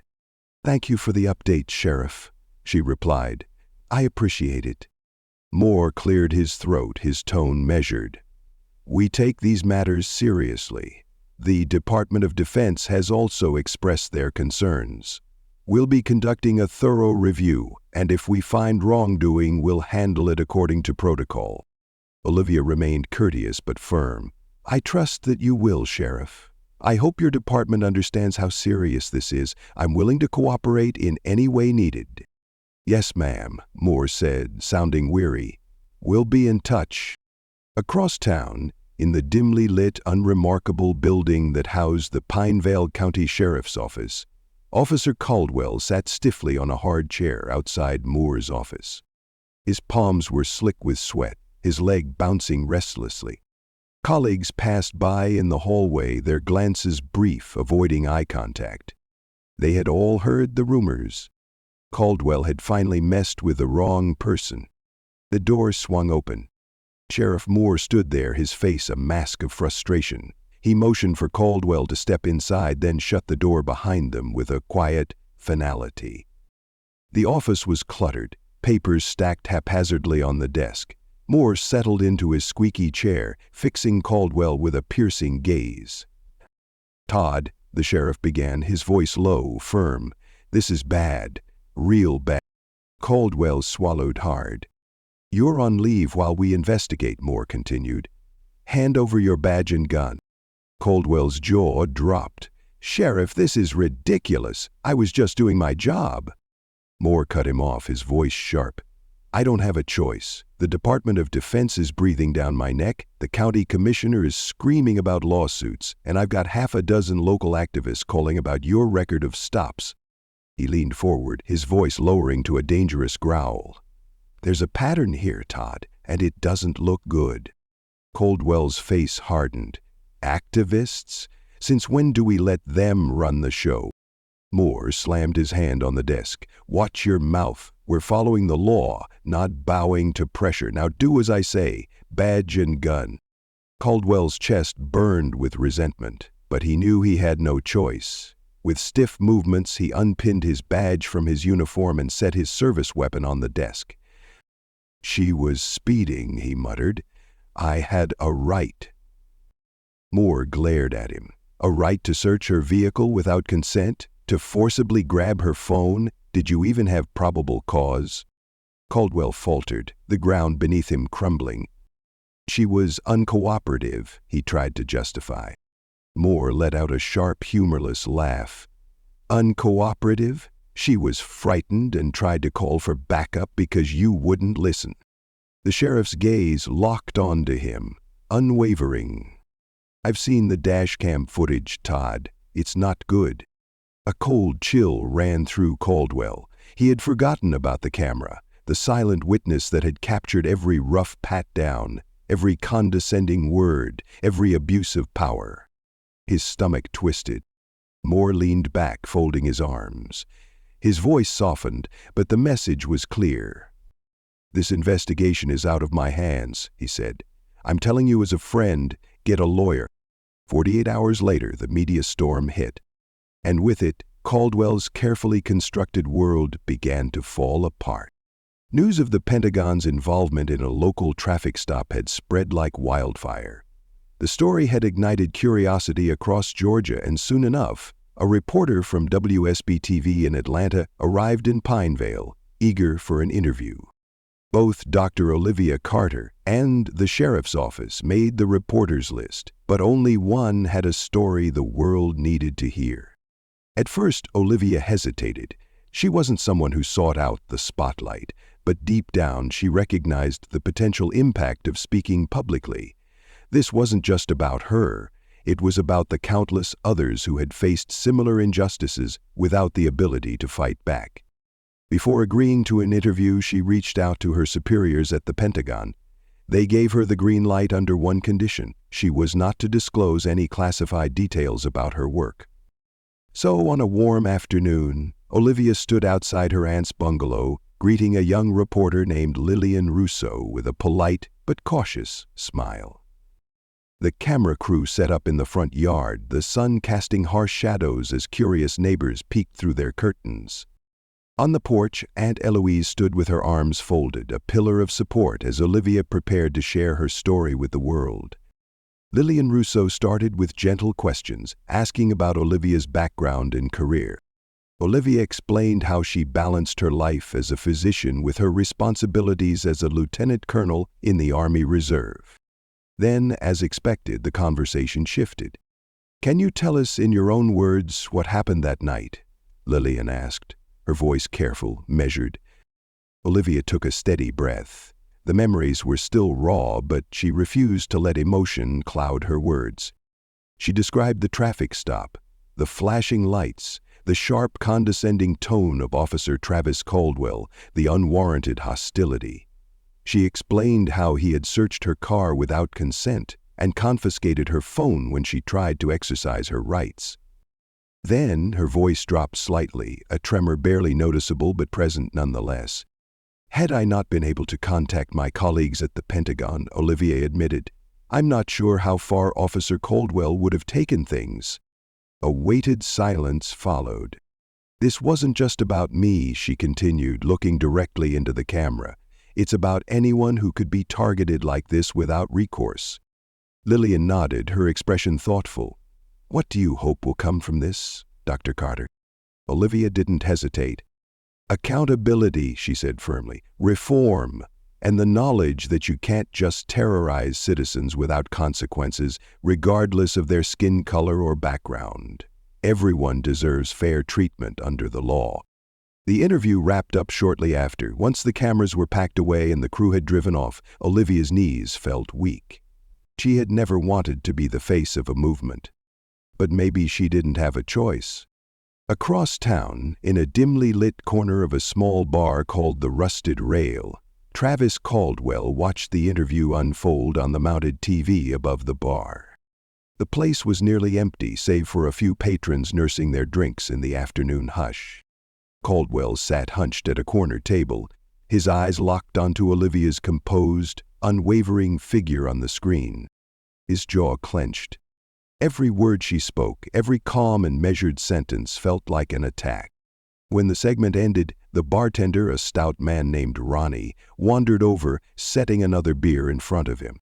S1: "Thank you for the update, Sheriff," she replied. "I appreciate it." Moore cleared his throat, his tone measured. "We take these matters seriously. The Department of Defense has also expressed their concerns. We'll be conducting a thorough review, and if we find wrongdoing, we'll handle it according to protocol." Olivia remained courteous but firm. "I trust that you will, Sheriff. I hope your department understands how serious this is. I'm willing to cooperate in any way needed." "Yes, ma'am," Moore said, sounding weary. "We'll be in touch." Across town, in the dimly lit, unremarkable building that housed the Pinevale County Sheriff's Office, Officer Caldwell sat stiffly on a hard chair outside Moore's office. His palms were slick with sweat, his leg bouncing restlessly. Colleagues passed by in the hallway, their glances brief, avoiding eye contact. They had all heard the rumors. Caldwell had finally messed with the wrong person. The door swung open. Sheriff Moore stood there, his face a mask of frustration. He motioned for Caldwell to step inside, then shut the door behind them with a quiet finality. The office was cluttered, papers stacked haphazardly on the desk. Moore settled into his squeaky chair, fixing Caldwell with a piercing gaze. "Todd," the sheriff began, his voice low, firm. "This is bad, real bad." Caldwell swallowed hard. "You're on leave while we investigate," Moore continued. "Hand over your badge and gun." Caldwell's jaw dropped. "Sheriff, this is ridiculous. I was just doing my job." Moore cut him off, his voice sharp. "I don't have a choice. The Department of Defense is breathing down my neck, the county commissioner is screaming about lawsuits, and I've got half a dozen local activists calling about your record of stops." He leaned forward, his voice lowering to a dangerous growl. "There's a pattern here, Todd, and it doesn't look good." Caldwell's face hardened. "Activists? Since when do we let them run the show?" Moore slammed his hand on the desk. "Watch your mouth. We're following the law, not bowing to pressure. Now do as I say. Badge and gun." Caldwell's chest burned with resentment, but he knew he had no choice. With stiff movements, he unpinned his badge from his uniform and set his service weapon on the desk. "She was speeding," he muttered. "I had a right." Moore glared at him. A right to search her vehicle without consent? To forcibly grab her phone? Did you even have probable cause? Caldwell faltered, the ground beneath him crumbling. She was uncooperative, he tried to justify. Moore let out a sharp, humorless laugh. Uncooperative? She was frightened and tried to call for backup because you wouldn't listen. The sheriff's gaze locked onto him, unwavering. I've seen the dashcam footage, Todd. It's not good. A cold chill ran through Caldwell. He had forgotten about the camera, the silent witness that had captured every rough pat-down, every condescending word, every abuse of power. His stomach twisted. Moore leaned back, folding his arms. His voice softened, but the message was clear. This investigation is out of my hands, he said. I'm telling you as a friend, get a lawyer. 48 hours later, the media storm hit. And with it, Caldwell's carefully constructed world began to fall apart. News of the Pentagon's involvement in a local traffic stop had spread like wildfire. The story had ignited curiosity across Georgia, and soon enough, a reporter from WSB-TV in Atlanta arrived in Pinevale, eager for an interview. Both Dr. Olivia Carter and the sheriff's office made the reporters list, but only one had a story the world needed to hear. At first, Olivia hesitated. She wasn't someone who sought out the spotlight, but deep down she recognized the potential impact of speaking publicly. This wasn't just about her. It was about the countless others who had faced similar injustices without the ability to fight back. Before agreeing to an interview, she reached out to her superiors at the Pentagon. They gave her the green light under one condition: she was not to disclose any classified details about her work. So, on a warm afternoon, Olivia stood outside her aunt's bungalow, greeting a young reporter named Lillian Russo with a polite but cautious smile. The camera crew set up in the front yard, the sun casting harsh shadows as curious neighbors peeked through their curtains. On the porch, Aunt Eloise stood with her arms folded, a pillar of support as Olivia prepared to share her story with the world. Lillian Russo started with gentle questions, asking about Olivia's background and career. Olivia explained how she balanced her life as a physician with her responsibilities as a lieutenant colonel in the Army Reserve. Then, as expected, the conversation shifted. "Can you tell us in your own words what happened that night?" Lillian asked, her voice careful, measured. Olivia took a steady breath. The memories were still raw, but she refused to let emotion cloud her words. She described the traffic stop, the flashing lights, the sharp, condescending tone of Officer Travis Caldwell, the unwarranted hostility. She explained how he had searched her car without consent and confiscated her phone when she tried to exercise her rights. Then her voice dropped slightly, a tremor barely noticeable but present nonetheless. "Had I not been able to contact my colleagues at the Pentagon," Olivia admitted, "I'm not sure how far Officer Caldwell would have taken things." A weighted silence followed. "This wasn't just about me," she continued, looking directly into the camera. "It's about anyone who could be targeted like this without recourse." Lillian nodded, her expression thoughtful. "What do you hope will come from this, Dr. Carter?" Olivia didn't hesitate. "Accountability," she said firmly, "reform, and the knowledge that you can't just terrorize citizens without consequences, regardless of their skin color or background. Everyone deserves fair treatment under the law." The interview wrapped up shortly after. Once the cameras were packed away and the crew had driven off, Olivia's knees felt weak. She had never wanted to be the face of a movement. But maybe she didn't have a choice. Across town, in a dimly lit corner of a small bar called the Rusted Rail, Travis Caldwell watched the interview unfold on the mounted TV above the bar. The place was nearly empty, save for a few patrons nursing their drinks in the afternoon hush. Caldwell sat hunched at a corner table, his eyes locked onto Olivia's composed, unwavering figure on the screen. His jaw clenched. Every word she spoke, every calm and measured sentence felt like an attack. When the segment ended, the bartender, a stout man named Ronnie, wandered over, setting another beer in front of him.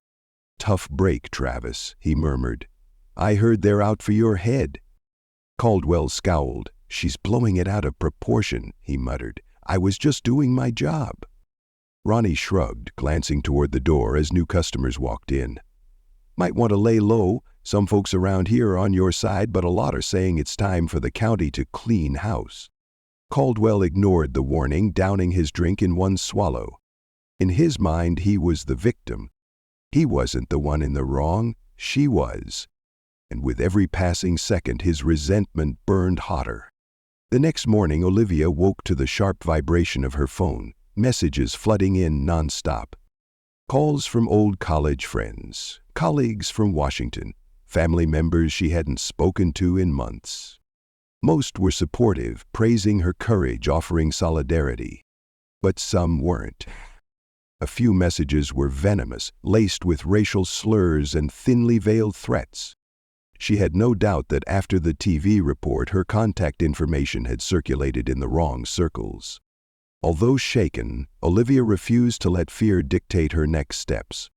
S1: "Tough break, Travis," he murmured. I heard they're out for your head." Caldwell scowled. "She's blowing it out of proportion," he muttered. "I was just doing my job." Ronnie shrugged, glancing toward the door as new customers walked in. "Might want to lay low. Some folks around here are on your side, but a lot are saying it's time for the county to clean house." Caldwell ignored the warning, downing his drink in one swallow. In his mind, he was the victim. He wasn't the one in the wrong, she was. And with every passing second, his resentment burned hotter. The next morning, Olivia woke to the sharp vibration of her phone, messages flooding in nonstop. Calls from old college friends, colleagues from Washington, family members she hadn't spoken to in months. Most were supportive, praising her courage, offering solidarity. But some weren't. A few messages were venomous, laced with racial slurs and thinly veiled threats. She had no doubt that after the TV report, her contact information had circulated in the wrong circles. Although shaken, Olivia refused to let fear dictate her next steps.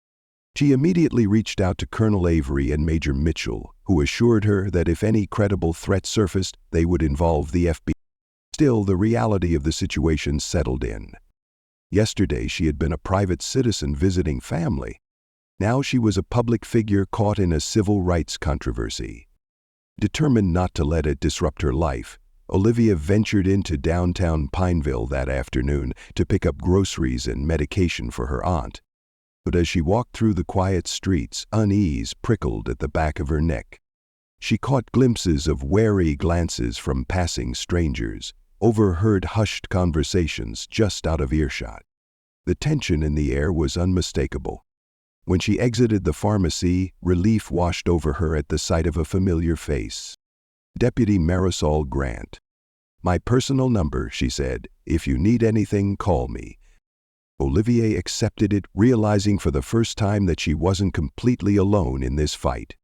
S1: She immediately reached out to Colonel Avery and Major Mitchell, who assured her that if any credible threat surfaced, they would involve the FBI. Still, the reality of the situation settled in. Yesterday, she had been a private citizen visiting family. Now she was a public figure caught in a civil rights controversy. Determined not to let it disrupt her life, Olivia ventured into downtown Pineville that afternoon to pick up groceries and medication for her aunt. But as she walked through the quiet streets, unease prickled at the back of her neck. She caught glimpses of wary glances from passing strangers, overheard hushed conversations just out of earshot. The tension in the air was unmistakable. When she exited the pharmacy, relief washed over her at the sight of a familiar face. Deputy Marisol Grant. "My personal number," she said. "If you need anything, call me." Olivia accepted it, realizing for the first time that she wasn't completely alone in this fight.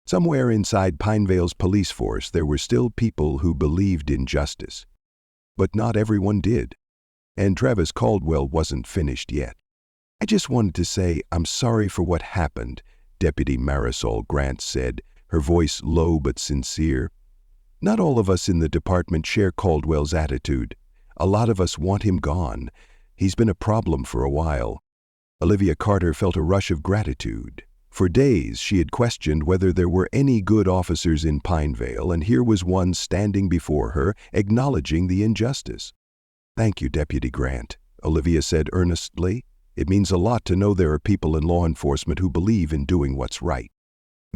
S1: Somewhere inside Pinevale's police force, there were still people who believed in justice. But not everyone did. And Travis Caldwell wasn't finished yet. "I just wanted to say I'm sorry for what happened," Deputy Marisol Grant said, her voice low but sincere. "Not all of us in the department share Caldwell's attitude. A lot of us want him gone. He's been a problem for a while." Olivia Carter felt a rush of gratitude. For days, she had questioned whether there were any good officers in Pinevale, and here was one standing before her, acknowledging the injustice. "Thank you, Deputy Grant," Olivia said earnestly. "It means a lot to know there are people in law enforcement who believe in doing what's right."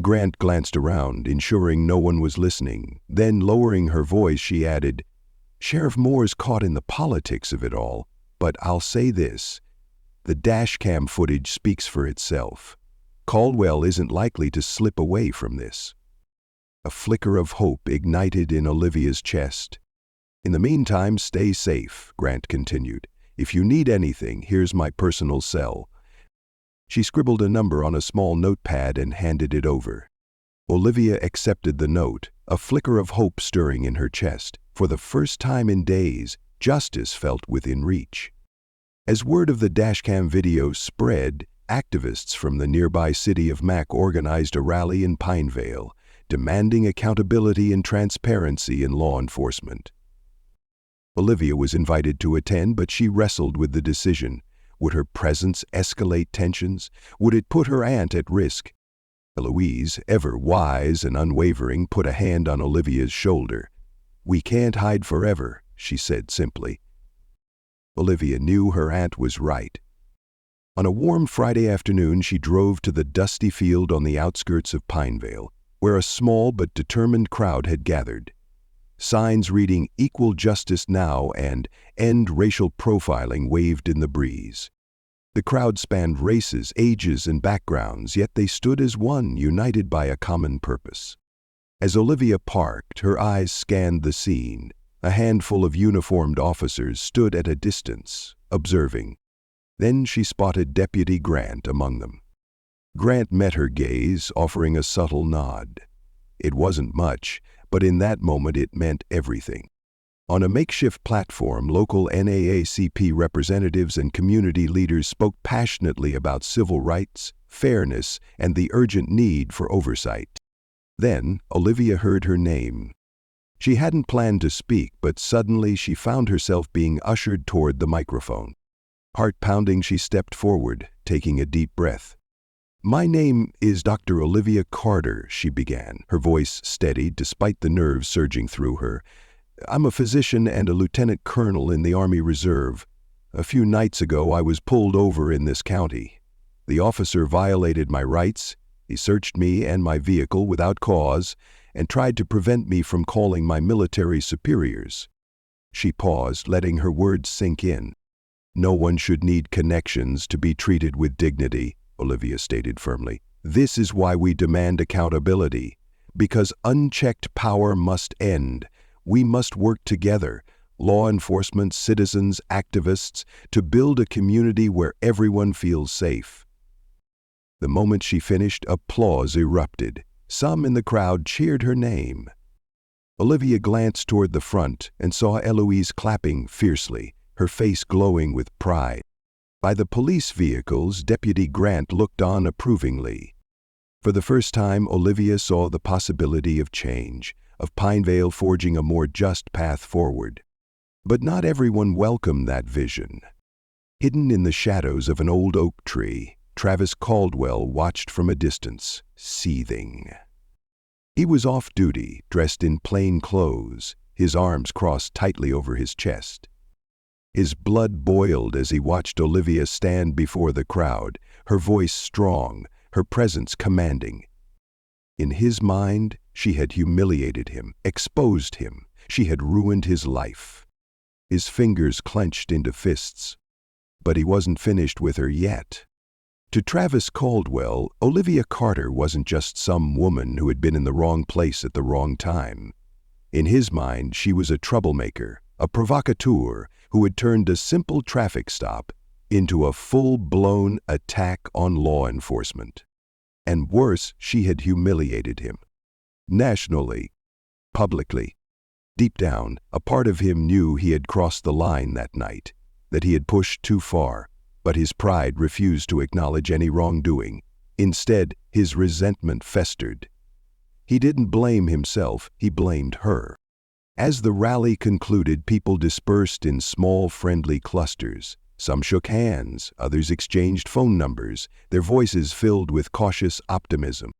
S1: Grant glanced around, ensuring no one was listening. Then, lowering her voice, she added, "Sheriff Moore's caught in the politics of it all, but I'll say this. The dashcam footage speaks for itself. Caldwell isn't likely to slip away from this." A flicker of hope ignited in Olivia's chest. "In the meantime, stay safe," Grant continued. "If you need anything, here's my personal cell." She scribbled a number on a small notepad and handed it over. Olivia accepted the note, a flicker of hope stirring in her chest. For the first time in days, justice felt within reach. As word of the dashcam video spread, activists from the nearby city of Mac organized a rally in Pinevale, demanding accountability and transparency in law enforcement. Olivia was invited to attend, but she wrestled with the decision. Would her presence escalate tensions? Would it put her aunt at risk? Eloise, ever wise and unwavering, put a hand on Olivia's shoulder. "We can't hide forever," she said simply. Olivia knew her aunt was right. On a warm Friday afternoon, she drove to the dusty field on the outskirts of Pinevale, where a small but determined crowd had gathered. Signs reading "Equal Justice Now" and "End Racial Profiling" waved in the breeze. The crowd spanned races, ages, and backgrounds, yet they stood as one, united by a common purpose. As Olivia parked, her eyes scanned the scene. A handful of uniformed officers stood at a distance, observing. Then she spotted Deputy Grant among them. Grant met her gaze, offering a subtle nod. It wasn't much, but in that moment it meant everything. On a makeshift platform, local NAACP representatives and community leaders spoke passionately about civil rights, fairness, and the urgent need for oversight. Then Olivia heard her name. She hadn't planned to speak, but suddenly she found herself being ushered toward the microphone. Heart pounding, she stepped forward, taking a deep breath. "My name is Dr. Olivia Carter," she began, her voice steady despite the nerves surging through her. "I'm a physician and a lieutenant colonel in the Army Reserve. A few nights ago, I was pulled over in this county. The officer violated my rights. He searched me and my vehicle without cause and tried to prevent me from calling my military superiors." She paused, letting her words sink in. "No one should need connections to be treated with dignity," Olivia stated firmly. "This is why we demand accountability. Because unchecked power must end. We must work together, law enforcement, citizens, activists, to build a community where everyone feels safe." The moment she finished, applause erupted. Some in the crowd cheered her name. Olivia glanced toward the front and saw Eloise clapping fiercely, her face glowing with pride. By the police vehicles, Deputy Grant looked on approvingly. For the first time, Olivia saw the possibility of change, of Pinevale forging a more just path forward. But not everyone welcomed that vision. Hidden in the shadows of an old oak tree, Travis Caldwell watched from a distance, seething. He was off duty, dressed in plain clothes, his arms crossed tightly over his chest. His blood boiled as he watched Olivia stand before the crowd, her voice strong, her presence commanding. In his mind, she had humiliated him, exposed him. She had ruined his life. His fingers clenched into fists. But he wasn't finished with her yet. To Travis Caldwell, Olivia Carter wasn't just some woman who had been in the wrong place at the wrong time. In his mind, she was a troublemaker, a provocateur who had turned a simple traffic stop into a full-blown attack on law enforcement. And worse, she had humiliated him. Nationally, publicly. Deep down, a part of him knew he had crossed the line that night, that he had pushed too far, but his pride refused to acknowledge any wrongdoing. Instead, his resentment festered. He didn't blame himself, he blamed her. As the rally concluded, people dispersed in small, friendly clusters. Some shook hands, others exchanged phone numbers, their voices filled with cautious optimism.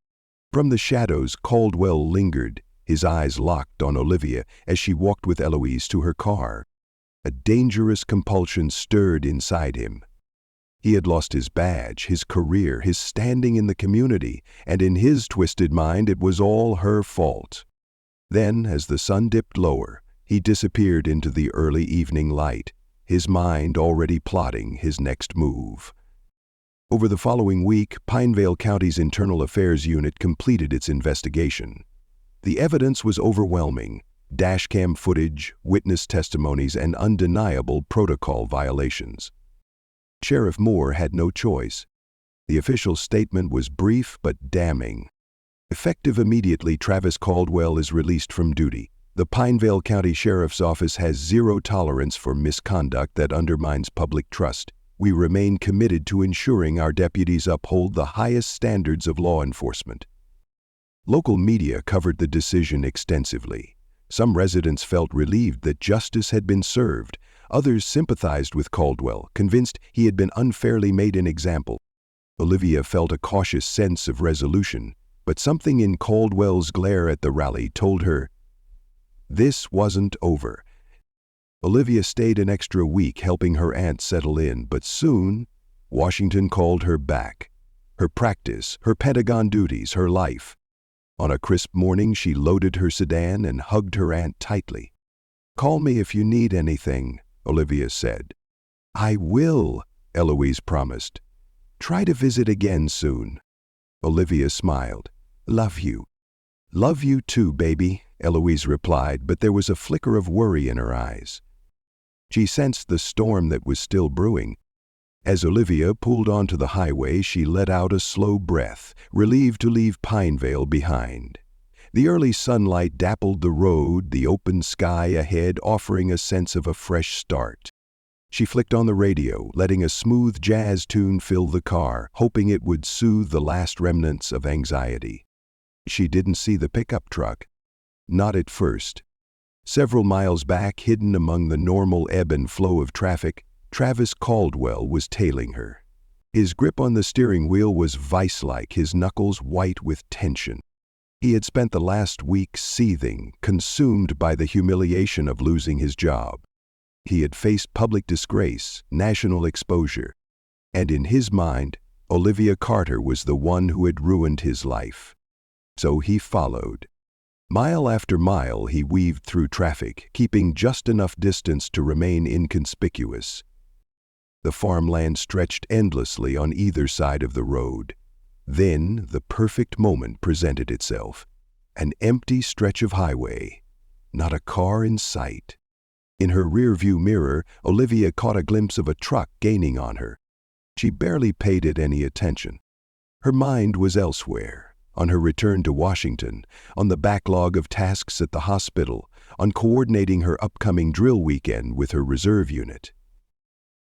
S1: From the shadows, Caldwell lingered, his eyes locked on Olivia as she walked with Eloise to her car. A dangerous compulsion stirred inside him. He had lost his badge, his career, his standing in the community, and in his twisted mind it was all her fault. Then, as the sun dipped lower, he disappeared into the early evening light, his mind already plotting his next move. Over the following week, Pinevale County's Internal Affairs Unit completed its investigation. The evidence was overwhelming: dashcam footage, witness testimonies, and undeniable protocol violations. Sheriff Moore had no choice. The official statement was brief but damning. Effective immediately, Travis Caldwell is released from duty. The Pinevale County Sheriff's Office has zero tolerance for misconduct that undermines public trust. We remain committed to ensuring our deputies uphold the highest standards of law enforcement. Local media covered the decision extensively. Some residents felt relieved that justice had been served. Others sympathized with Caldwell, convinced he had been unfairly made an example. Olivia felt a cautious sense of resolution, but something in Caldwell's glare at the rally told her this wasn't over. Olivia stayed an extra week helping her aunt settle in, but soon Washington called her back. Her practice, her Pentagon duties, her life. On a crisp morning, she loaded her sedan and hugged her aunt tightly. "Call me if you need anything," Olivia said. "I will," Eloise promised. "Try to visit again soon." Olivia smiled. "Love you." "Love you too, baby," Eloise replied, but there was a flicker of worry in her eyes. She sensed the storm that was still brewing. As Olivia pulled onto the highway, she let out a slow breath, relieved to leave Pinevale behind. The early sunlight dappled the road, the open sky ahead offering a sense of a fresh start. She flicked on the radio, letting a smooth jazz tune fill the car, hoping it would soothe the last remnants of anxiety. She didn't see the pickup truck. Not at first. Several miles back, hidden among the normal ebb and flow of traffic, Travis Caldwell was tailing her. His grip on the steering wheel was vice-like, his knuckles white with tension. He had spent the last week seething, consumed by the humiliation of losing his job. He had faced public disgrace, national exposure, and in his mind, Olivia Carter was the one who had ruined his life. So he followed. Mile after mile he weaved through traffic, keeping just enough distance to remain inconspicuous. The farmland stretched endlessly on either side of the road. Then the perfect moment presented itself. An empty stretch of highway. Not a car in sight. In her rearview mirror, Olivia caught a glimpse of a truck gaining on her. She barely paid it any attention. Her mind was elsewhere, on her return to Washington, on the backlog of tasks at the hospital, on coordinating her upcoming drill weekend with her reserve unit.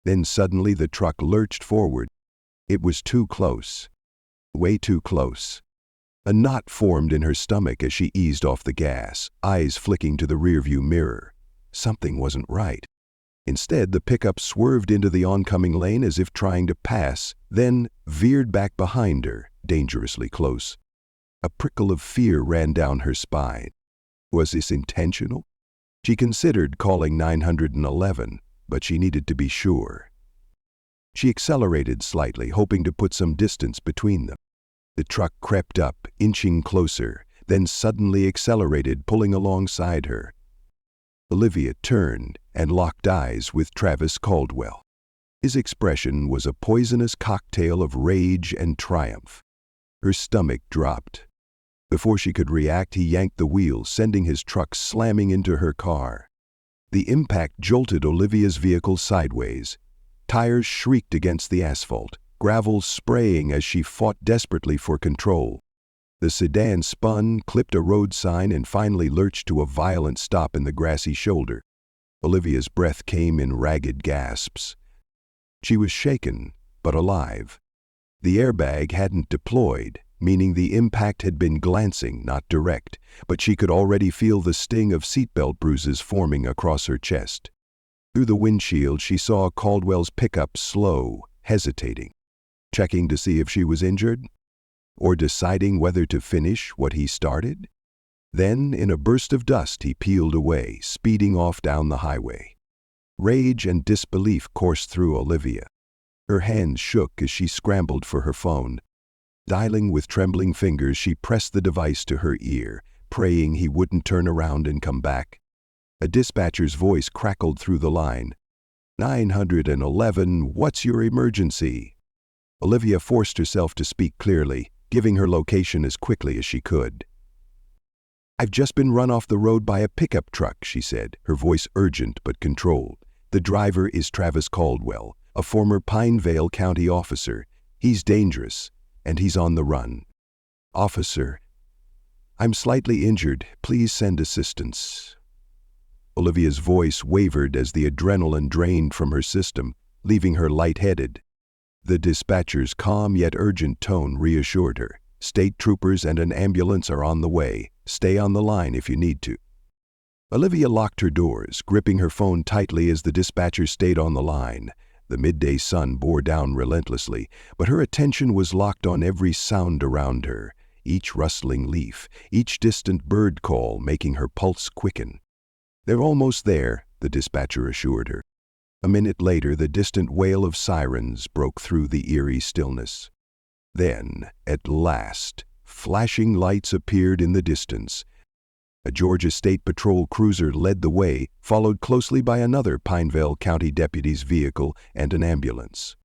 S1: Then suddenly the truck lurched forward. It was too close. Way too close. A knot formed in her stomach as she eased off the gas, eyes flicking to the rearview mirror. Something wasn't right. Instead, the pickup swerved into the oncoming lane as if trying to pass, then veered back behind her, dangerously close. A prickle of fear ran down her spine. Was this intentional? She considered calling 911, but she needed to be sure. She accelerated slightly, hoping to put some distance between them. The truck crept up, inching closer, then suddenly accelerated, pulling alongside her. Olivia turned and locked eyes with Travis Caldwell. His expression was a poisonous cocktail of rage and triumph. Her stomach dropped. Before she could react, he yanked the wheel, sending his truck slamming into her car. The impact jolted Olivia's vehicle sideways. Tires shrieked against the asphalt, gravel spraying as she fought desperately for control. The sedan spun, clipped a road sign, and finally lurched to a violent stop in the grassy shoulder. Olivia's breath came in ragged gasps. She was shaken, but alive. The airbag hadn't deployed, meaning the impact had been glancing, not direct, but she could already feel the sting of seatbelt bruises forming across her chest. Through the windshield, she saw Caldwell's pickup slow, hesitating, checking to see if she was injured, or deciding whether to finish what he started. Then, in a burst of dust, he peeled away, speeding off down the highway. Rage and disbelief coursed through Olivia. Her hands shook as she scrambled for her phone. Dialing with trembling fingers, she pressed the device to her ear, praying he wouldn't turn around and come back. A dispatcher's voice crackled through the line. 911, what's your emergency? Olivia forced herself to speak clearly, giving her location as quickly as she could. I've just been run off the road by a pickup truck, she said, her voice urgent but controlled. The driver is Travis Caldwell, a former Pinevale County officer. He's dangerous, and he's on the run. Officer, I'm slightly injured. Please send assistance. Olivia's voice wavered as the adrenaline drained from her system, leaving her lightheaded. The dispatcher's calm yet urgent tone reassured her. State troopers and an ambulance are on the way. Stay on the line if you need to. Olivia locked her doors, gripping her phone tightly as the dispatcher stayed on the line. The midday sun bore down relentlessly, but her attention was locked on every sound around her, each rustling leaf, each distant bird call making her pulse quicken. They're almost there, the dispatcher assured her. A minute later, the distant wail of sirens broke through the eerie stillness. Then, at last, flashing lights appeared in the distance. A Georgia State Patrol cruiser led the way, followed closely by another Pinevale County deputy's vehicle and an ambulance.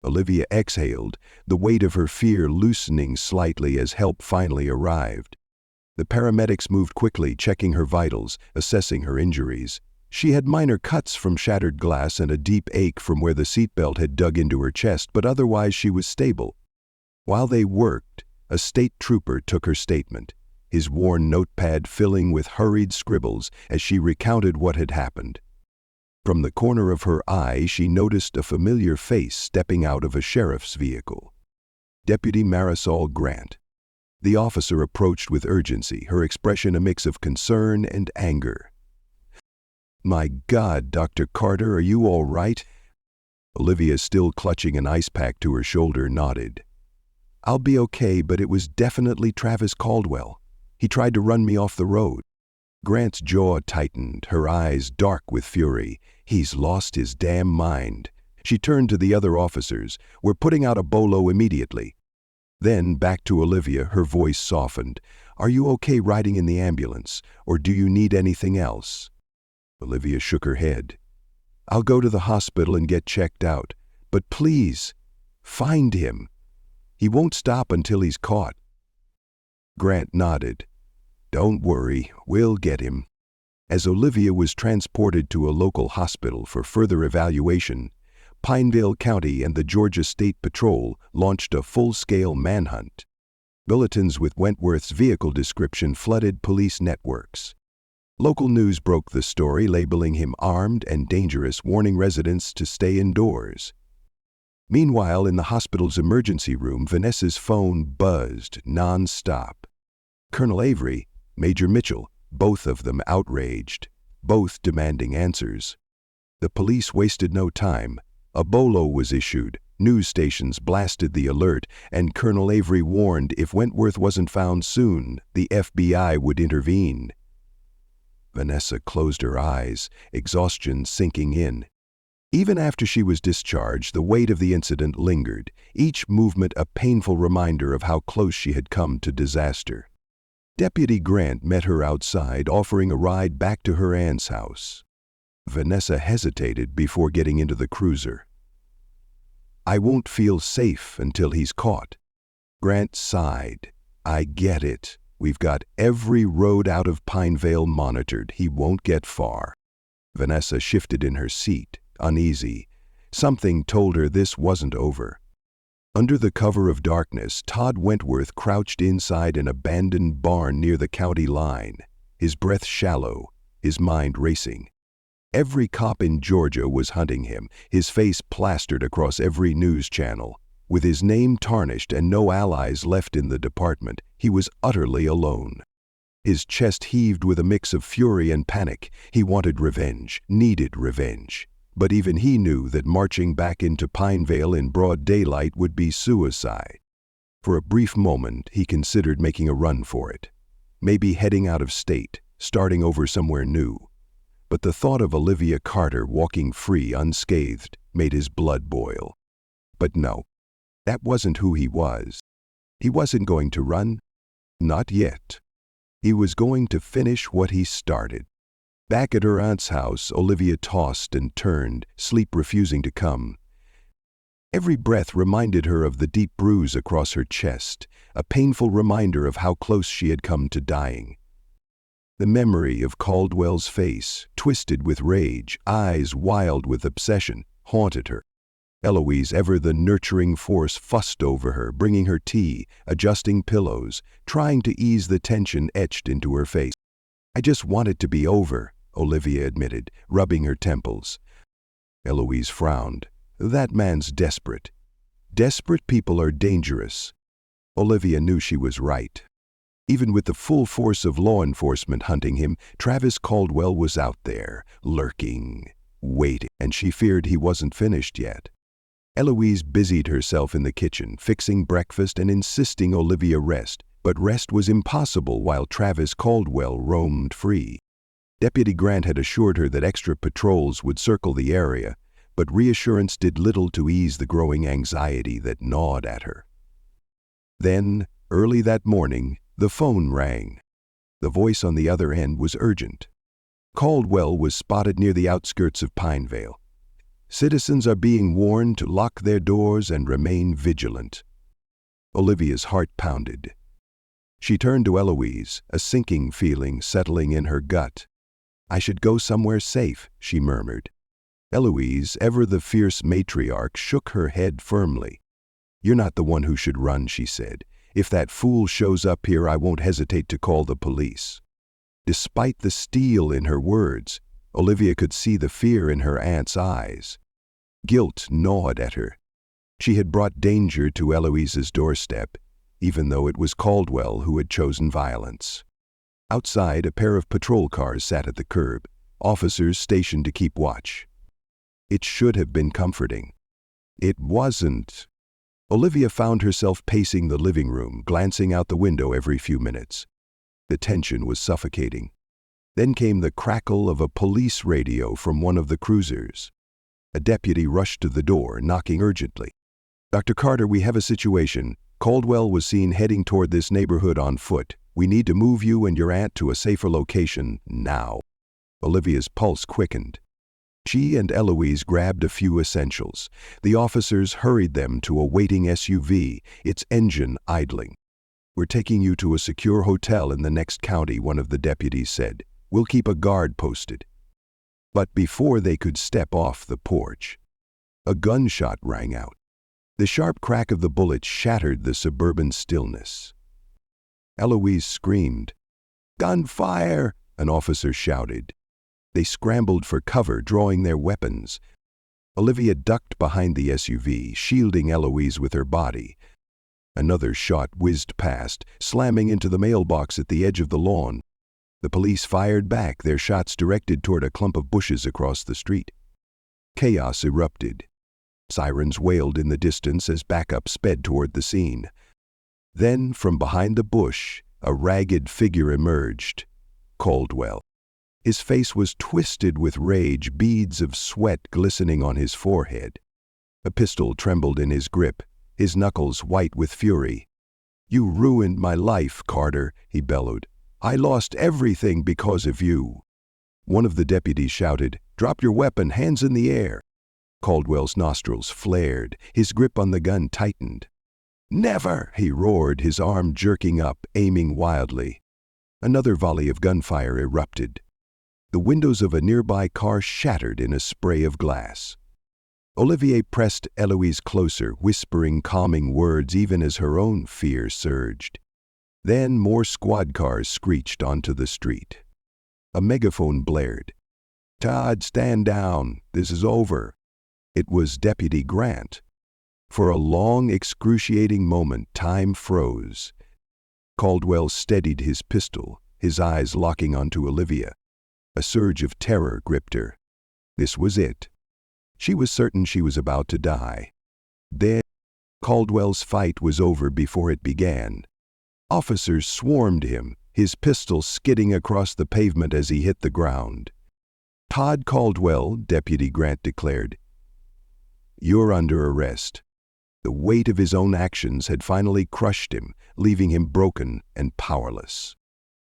S1: Olivia exhaled, the weight of her fear loosening slightly as help finally arrived. The paramedics moved quickly, checking her vitals, assessing her injuries. She had minor cuts from shattered glass and a deep ache from where the seatbelt had dug into her chest, but otherwise she was stable. While they worked, a state trooper took her statement, his worn notepad filling with hurried scribbles as she recounted what had happened. From the corner of her eye, she noticed a familiar face stepping out of a sheriff's vehicle. Deputy Marisol Grant. The officer approached with urgency, her expression a mix of concern and anger. "My God, Dr. Carter, are you all right?" Olivia, still clutching an ice pack to her shoulder, nodded. "I'll be okay, but it was definitely Travis Caldwell. He tried to run me off the road." Grant's jaw tightened, her eyes dark with fury. "He's lost his damn mind." She turned to the other officers. "We're putting out a bolo immediately." Then, back to Olivia, her voice softened. "Are you okay riding in the ambulance, or do you need anything else?" Olivia shook her head. "I'll go to the hospital and get checked out. But please, find him. He won't stop until he's caught." Grant nodded. "Don't worry, we'll get him." As Olivia was transported to a local hospital for further evaluation, Pineville County and the Georgia State Patrol launched a full-scale manhunt. Bulletins with Wentworth's vehicle description flooded police networks. Local news broke the story, labeling him armed and dangerous, warning residents to stay indoors. Meanwhile, in the hospital's emergency room, Vanessa's phone buzzed non-stop. Colonel Avery, Major Mitchell, both of them outraged, both demanding answers. The police wasted no time. A bolo was issued, news stations blasted the alert, and Colonel Avery warned if Wentworth wasn't found soon, the FBI would intervene. Vanessa closed her eyes, exhaustion sinking in. Even after she was discharged, the weight of the incident lingered, each movement a painful reminder of how close she had come to disaster. Deputy Grant met her outside, offering a ride back to her aunt's house. Vanessa hesitated before getting into the cruiser. "I won't feel safe until he's caught." Grant sighed. "I get it. We've got every road out of Pinevale monitored. He won't get far." Vanessa shifted in her seat, uneasy. Something told her this wasn't over. Under the cover of darkness, Todd Wentworth crouched inside an abandoned barn near the county line, his breath shallow, his mind racing. Every cop in Georgia was hunting him, his face plastered across every news channel. With his name tarnished and no allies left in the department, he was utterly alone. His chest heaved with a mix of fury and panic. He wanted revenge, needed revenge. But even he knew that marching back into Pinevale in broad daylight would be suicide. For a brief moment, he considered making a run for it. Maybe heading out of state, starting over somewhere new. But the thought of Olivia Carter walking free unscathed made his blood boil. But no, that wasn't who he was. He wasn't going to run. Not yet. He was going to finish what he started. Back at her aunt's house, Olivia tossed and turned, sleep refusing to come. Every breath reminded her of the deep bruise across her chest, a painful reminder of how close she had come to dying. The memory of Caldwell's face, twisted with rage, eyes wild with obsession, haunted her. Eloise, ever the nurturing force, fussed over her, bringing her tea, adjusting pillows, trying to ease the tension etched into her face. "I just want it to be over," Olivia admitted, rubbing her temples. Eloise frowned. "That man's desperate. Desperate people are dangerous." Olivia knew she was right. Even with the full force of law enforcement hunting him, Travis Caldwell was out there, lurking, waiting, and she feared he wasn't finished yet. Eloise busied herself in the kitchen, fixing breakfast and insisting Olivia rest, but rest was impossible while Travis Caldwell roamed free. Deputy Grant had assured her that extra patrols would circle the area, but reassurance did little to ease the growing anxiety that gnawed at her. Then, early that morning, the phone rang. The voice on the other end was urgent. Caldwell was spotted near the outskirts of Pinevale. Citizens are being warned to lock their doors and remain vigilant. Olivia's heart pounded. She turned to Eloise, a sinking feeling settling in her gut. "I should go somewhere safe," she murmured. Eloise, ever the fierce matriarch, shook her head firmly. "You're not the one who should run," she said. "If that fool shows up here, I won't hesitate to call the police." Despite the steel in her words, Olivia could see the fear in her aunt's eyes. Guilt gnawed at her. She had brought danger to Eloise's doorstep, even though it was Caldwell who had chosen violence. Outside, a pair of patrol cars sat at the curb, officers stationed to keep watch. It should have been comforting. It wasn't. Olivia found herself pacing the living room, glancing out the window every few minutes. The tension was suffocating. Then came the crackle of a police radio from one of the cruisers. A deputy rushed to the door, knocking urgently. "Dr. Carter, we have a situation. Caldwell was seen heading toward this neighborhood on foot. We need to move you and your aunt to a safer location, now." Olivia's pulse quickened. She and Eloise grabbed a few essentials. The officers hurried them to a waiting SUV, its engine idling. "We're taking you to a secure hotel in the next county," one of the deputies said. "We'll keep a guard posted." But before they could step off the porch, a gunshot rang out. The sharp crack of the bullet shattered the suburban stillness. Eloise screamed. "Gunfire!" an officer shouted. They scrambled for cover, drawing their weapons. Olivia ducked behind the SUV, shielding Eloise with her body. Another shot whizzed past, slamming into the mailbox at the edge of the lawn. The police fired back, their shots directed toward a clump of bushes across the street. Chaos erupted. Sirens wailed in the distance as backup sped toward the scene. Then, from behind the bush, a ragged figure emerged. Caldwell. His face was twisted with rage, beads of sweat glistening on his forehead. A pistol trembled in his grip, his knuckles white with fury. "You ruined my life, Carter," he bellowed. "I lost everything because of you." One of the deputies shouted, "Drop your weapon, hands in the air." Caldwell's nostrils flared, his grip on the gun tightened. "Never!" he roared, his arm jerking up, aiming wildly. Another volley of gunfire erupted. The windows of a nearby car shattered in a spray of glass. Olivier pressed Eloise closer, whispering calming words even as her own fear surged. Then more squad cars screeched onto the street. A megaphone blared. "Todd, stand down. This is over." It was Deputy Grant. For a long, excruciating moment, time froze. Caldwell steadied his pistol, his eyes locking onto Olivia. A surge of terror gripped her. This was it. She was certain she was about to die. Then, Caldwell's fight was over before it began. Officers swarmed him, his pistol skidding across the pavement as he hit the ground. "Todd Caldwell," Deputy Grant declared, "you're under arrest." The weight of his own actions had finally crushed him, leaving him broken and powerless.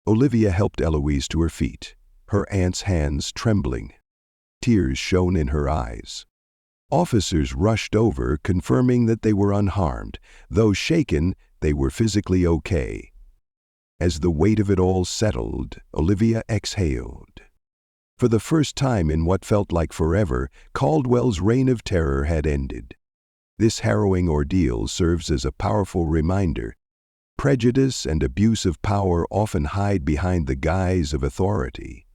S1: Olivia helped Eloise to her feet, her aunt's hands trembling. Tears shone in her eyes. Officers rushed over, confirming that they were unharmed. Though shaken, they were physically okay. As the weight of it all settled, Olivia exhaled. For the first time in what felt like forever, Caldwell's reign of terror had ended. This harrowing ordeal serves as a powerful reminder. Prejudice and abuse of power often hide behind the guise of authority.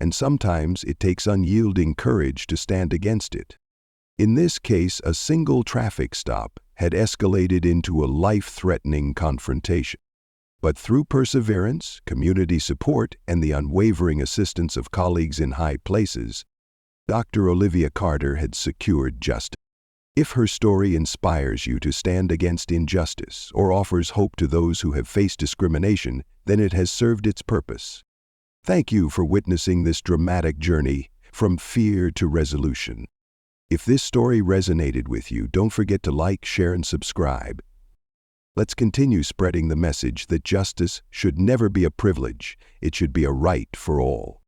S1: And sometimes it takes unyielding courage to stand against it. In this case, a single traffic stop had escalated into a life-threatening confrontation. But through perseverance, community support, and the unwavering assistance of colleagues in high places, Dr. Olivia Carter had secured justice. If her story inspires you to stand against injustice or offers hope to those who have faced discrimination, then it has served its purpose. Thank you for witnessing this dramatic journey from fear to resolution. If this story resonated with you, don't forget to like, share, and subscribe. Let's continue spreading the message that justice should never be a privilege, it should be a right for all.